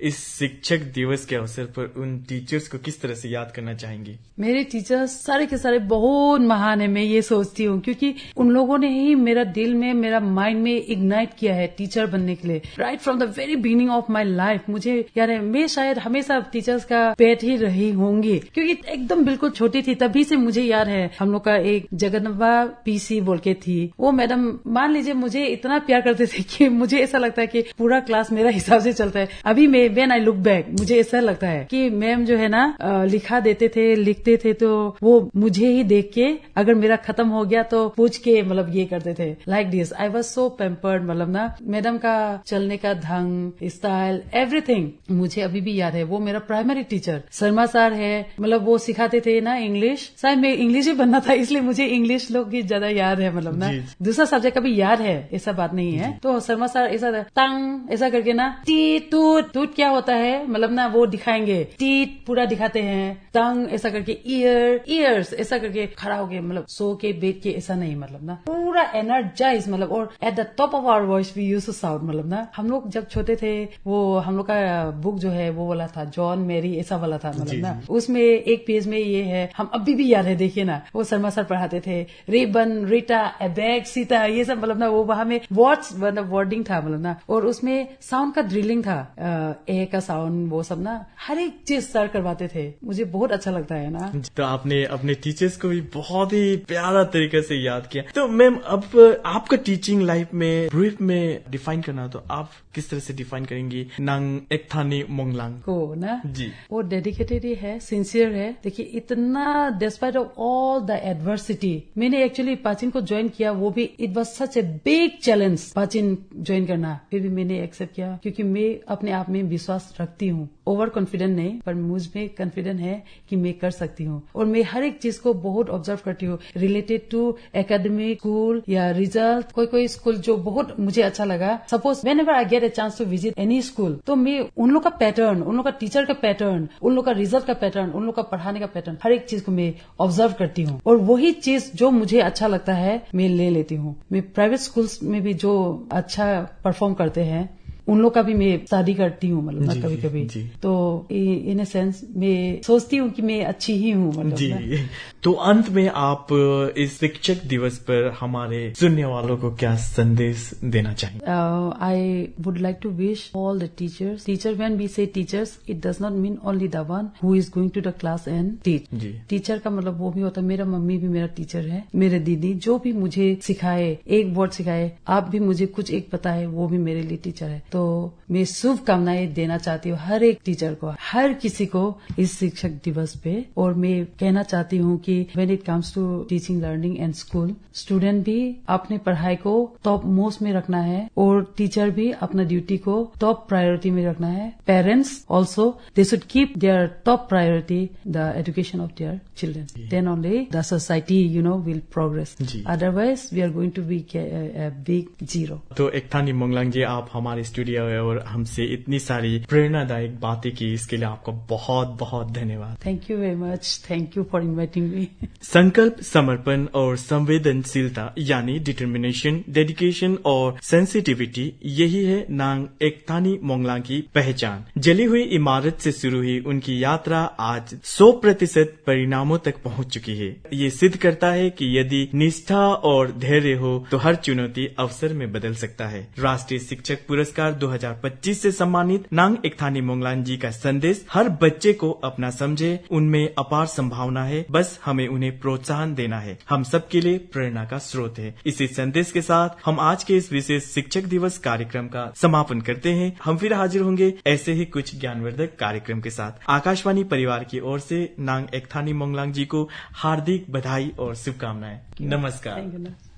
इस शिक्षक दिवस के अवसर पर उन टीचर्स को किस तरह से याद करना चाहेंगे? मेरे टीचर्स सारे के सारे बहुत महान है, मैं ये सोचती हूँ, क्योंकि उन लोगों ने ही मेरा दिल में, मेरा माइंड में इग्नाइट किया है टीचर बनने के लिए। Right from the very beginning of my life मुझे याद है, मैं शायद हमेशा टीचर्स का पेट ही रही होंगी, क्योंकि एकदम बिल्कुल छोटी थी तभी से मुझे याद है। हम लोग का एक जगन्नाथ पीसी बोल के थी, वो मैडम मान लीजिए मुझे इतना प्यार करते थे कि मुझे ऐसा लगता है कि पूरा क्लास मेरा हिसाब से चलता है। अभी मैं व्हेन आई लुक बैक मुझे ऐसा लगता है कि मैम जो है ना लिखा देते थे, लिखते थे तो वो मुझे ही देख के अगर मेरा खत्म हो गया तो पूछ के मतलब ये करते थे like this. I was so pampered, मतलब ना मैडम का चलने का ढंग, स्टाइल, एवरीथिंग मुझे अभी भी याद है। वो मेरा प्राइमरी टीचर शर्मा सर है, मतलब वो सिखाते थे ना इंग्लिश, शायद मैं इंग्लिश ही बनना था इसलिए मुझे इंग्लिश लोग की ज्यादा याद है, मतलब ना दूसरा सब्जेक्ट का भी याद है, ऐसा बात नहीं है। तो शर्मा सर ऐसा तंग ऐसा करके ना टीट टूट टूट क्या होता है मतलब ना वो दिखाएंगे, टीट पूरा दिखाते हैं, टंग ऐसा करके, ईयर्स ऐसा करके खड़ा हो गया, मतलब सो के बैठ के ऐसा नहीं, मतलब ना पूरा एनर्जाइज, मतलब और at the top of our voice we used to sound. मतलब ना हम लोग जब छोटे थे वो हम लोग का बुक जो है वो वाला था जॉन मैरी ऐसा वाला था, मतलब ना उसमें एक पेज में ये है, हम अभी भी याद है, देखिए ना वो शर्मा सर पढ़ाते थे, रिबन, रीटा, एबैग, सीता, ये सब मतलब ना वो वहां में वर्ड्स मतलब वर्डिंग था, मतलब ना और उसमें साउंड का ड्रिलिंग था, ए का साउंड, वो सब ना हर एक चीज सर करवाते थे, मुझे बहुत अच्छा लगता है ना। तो आपने अपने टीचर्स को भी बहुत ही प्यारा तरीके से याद किया। तो मैम अब आपका टीचिंग लाइफ में ब्रीफ में डिफाइन करना तो आप किस तरह से डिफाइन करेंगी नंग एकथानी मोंगलांग को ना? जी, वो डेडिकेटेड है, सिंसियर है। देखिए इतना despite of all the adversity, मैंने एक्चुअली पाचिन को ज्वाइन किया, वो भी it was such a big challenge Pachin join करना, फिर भी मैंने एक्सेप्ट किया क्योंकि मैं अपने आप में विश्वास रखती हूँ, ओवर कॉन्फिडेंट नहीं पर मुझ में कॉन्फिडेंट है कि मैं कर सकती हूँ। और मैं हर एक चीज को बहुत ऑब्जर्व करती हूँ रिलेटेड टू एकेडमिक, स्कूल या रिजल्ट। कोई स्कूल जो बहुत मुझे अच्छा लगा, suppose whenever I get a chance to visit any school, तो मैं उन लोग का पैटर्न, उन लोग का टीचर का पैटर्न, उन लोग का रिजल्ट का पैटर्न, उन लोग का पढ़ाने का पैटर्न, हर एक चीज को मैं ऑब्जर्व करती हूँ और वही चीज जो मुझे अच्छा लगता है मैं ले लेती हूँ। मैं प्राइवेट स्कूल्स में भी जो अच्छा परफॉर्म करते हैं उन लोग का भी मैं स्टडी करती हूँ, मतलब कभी कभी तो इन ए सेंस मैं सोचती हूँ कि मैं अच्छी ही हूँ, मतलब जी। तो अंत में आप इस शिक्षक दिवस पर हमारे सुनने वालों को क्या संदेश देना चाहेंगे? I would like to wish all the teacher when we say teachers it does not mean only the one who is going to the class and teach. Teacher का मतलब वो भी होता है, मेरा मम्मी भी मेरा टीचर है, मेरे दीदी जो भी मुझे सिखाए, एक वर्ड सिखाए, आप भी मुझे कुछ एक बताए, वो भी मेरे लिए टीचर है। तो मैं शुभकामनाएं देना चाहती हूँ हर एक टीचर को, हर किसी को इस शिक्षक दिवस पे। और मैं कहना चाहती हूँ कि when it comes to teaching, learning and school, student भी अपने पढ़ाई को टॉप मोस्ट में रखना है और टीचर भी अपना ड्यूटी को टॉप प्रायोरिटी में रखना है। Parents also they should keep their top priority the education of their children, then only the society will progress, otherwise we are going to be big zero. तो एकथानी मोंगलांग जी, आप हमारे जुड़े हुए और हमसे इतनी सारी प्रेरणादायक बातें की, इसके लिए आपका बहुत बहुत धन्यवाद। Thank you very much, thank you for inviting me. संकल्प, समर्पण और संवेदनशीलता यानी डिटर्मिनेशन, डेडिकेशन और सेंसिटिविटी, यही है नांग एकतानी मोंगलांग की पहचान। जली हुई इमारत से शुरू हुई उनकी यात्रा आज 100% परिणामों तक पहुंच चुकी है। ये सिद्ध करता है कि यदि निष्ठा और धैर्य हो तो हर चुनौती अवसर में बदल सकता है। राष्ट्रीय शिक्षक पुरस्कार 2025 से सम्मानित नांग एकतानी मोंगलांग जी का संदेश हर बच्चे को अपना समझे, उनमें अपार संभावना है, बस हमें उन्हें प्रोत्साहन देना है, हम सबके लिए प्रेरणा का स्रोत है। इसी संदेश के साथ हम आज के इस विशेष शिक्षक दिवस कार्यक्रम का समापन करते हैं। हम फिर हाजिर होंगे ऐसे ही कुछ ज्ञानवर्धक कार्यक्रम के साथ। आकाशवाणी परिवार की ओर से नांग एकतानी मोंगलांग जी को हार्दिक बधाई और शुभकामनाएं। नमस्कार।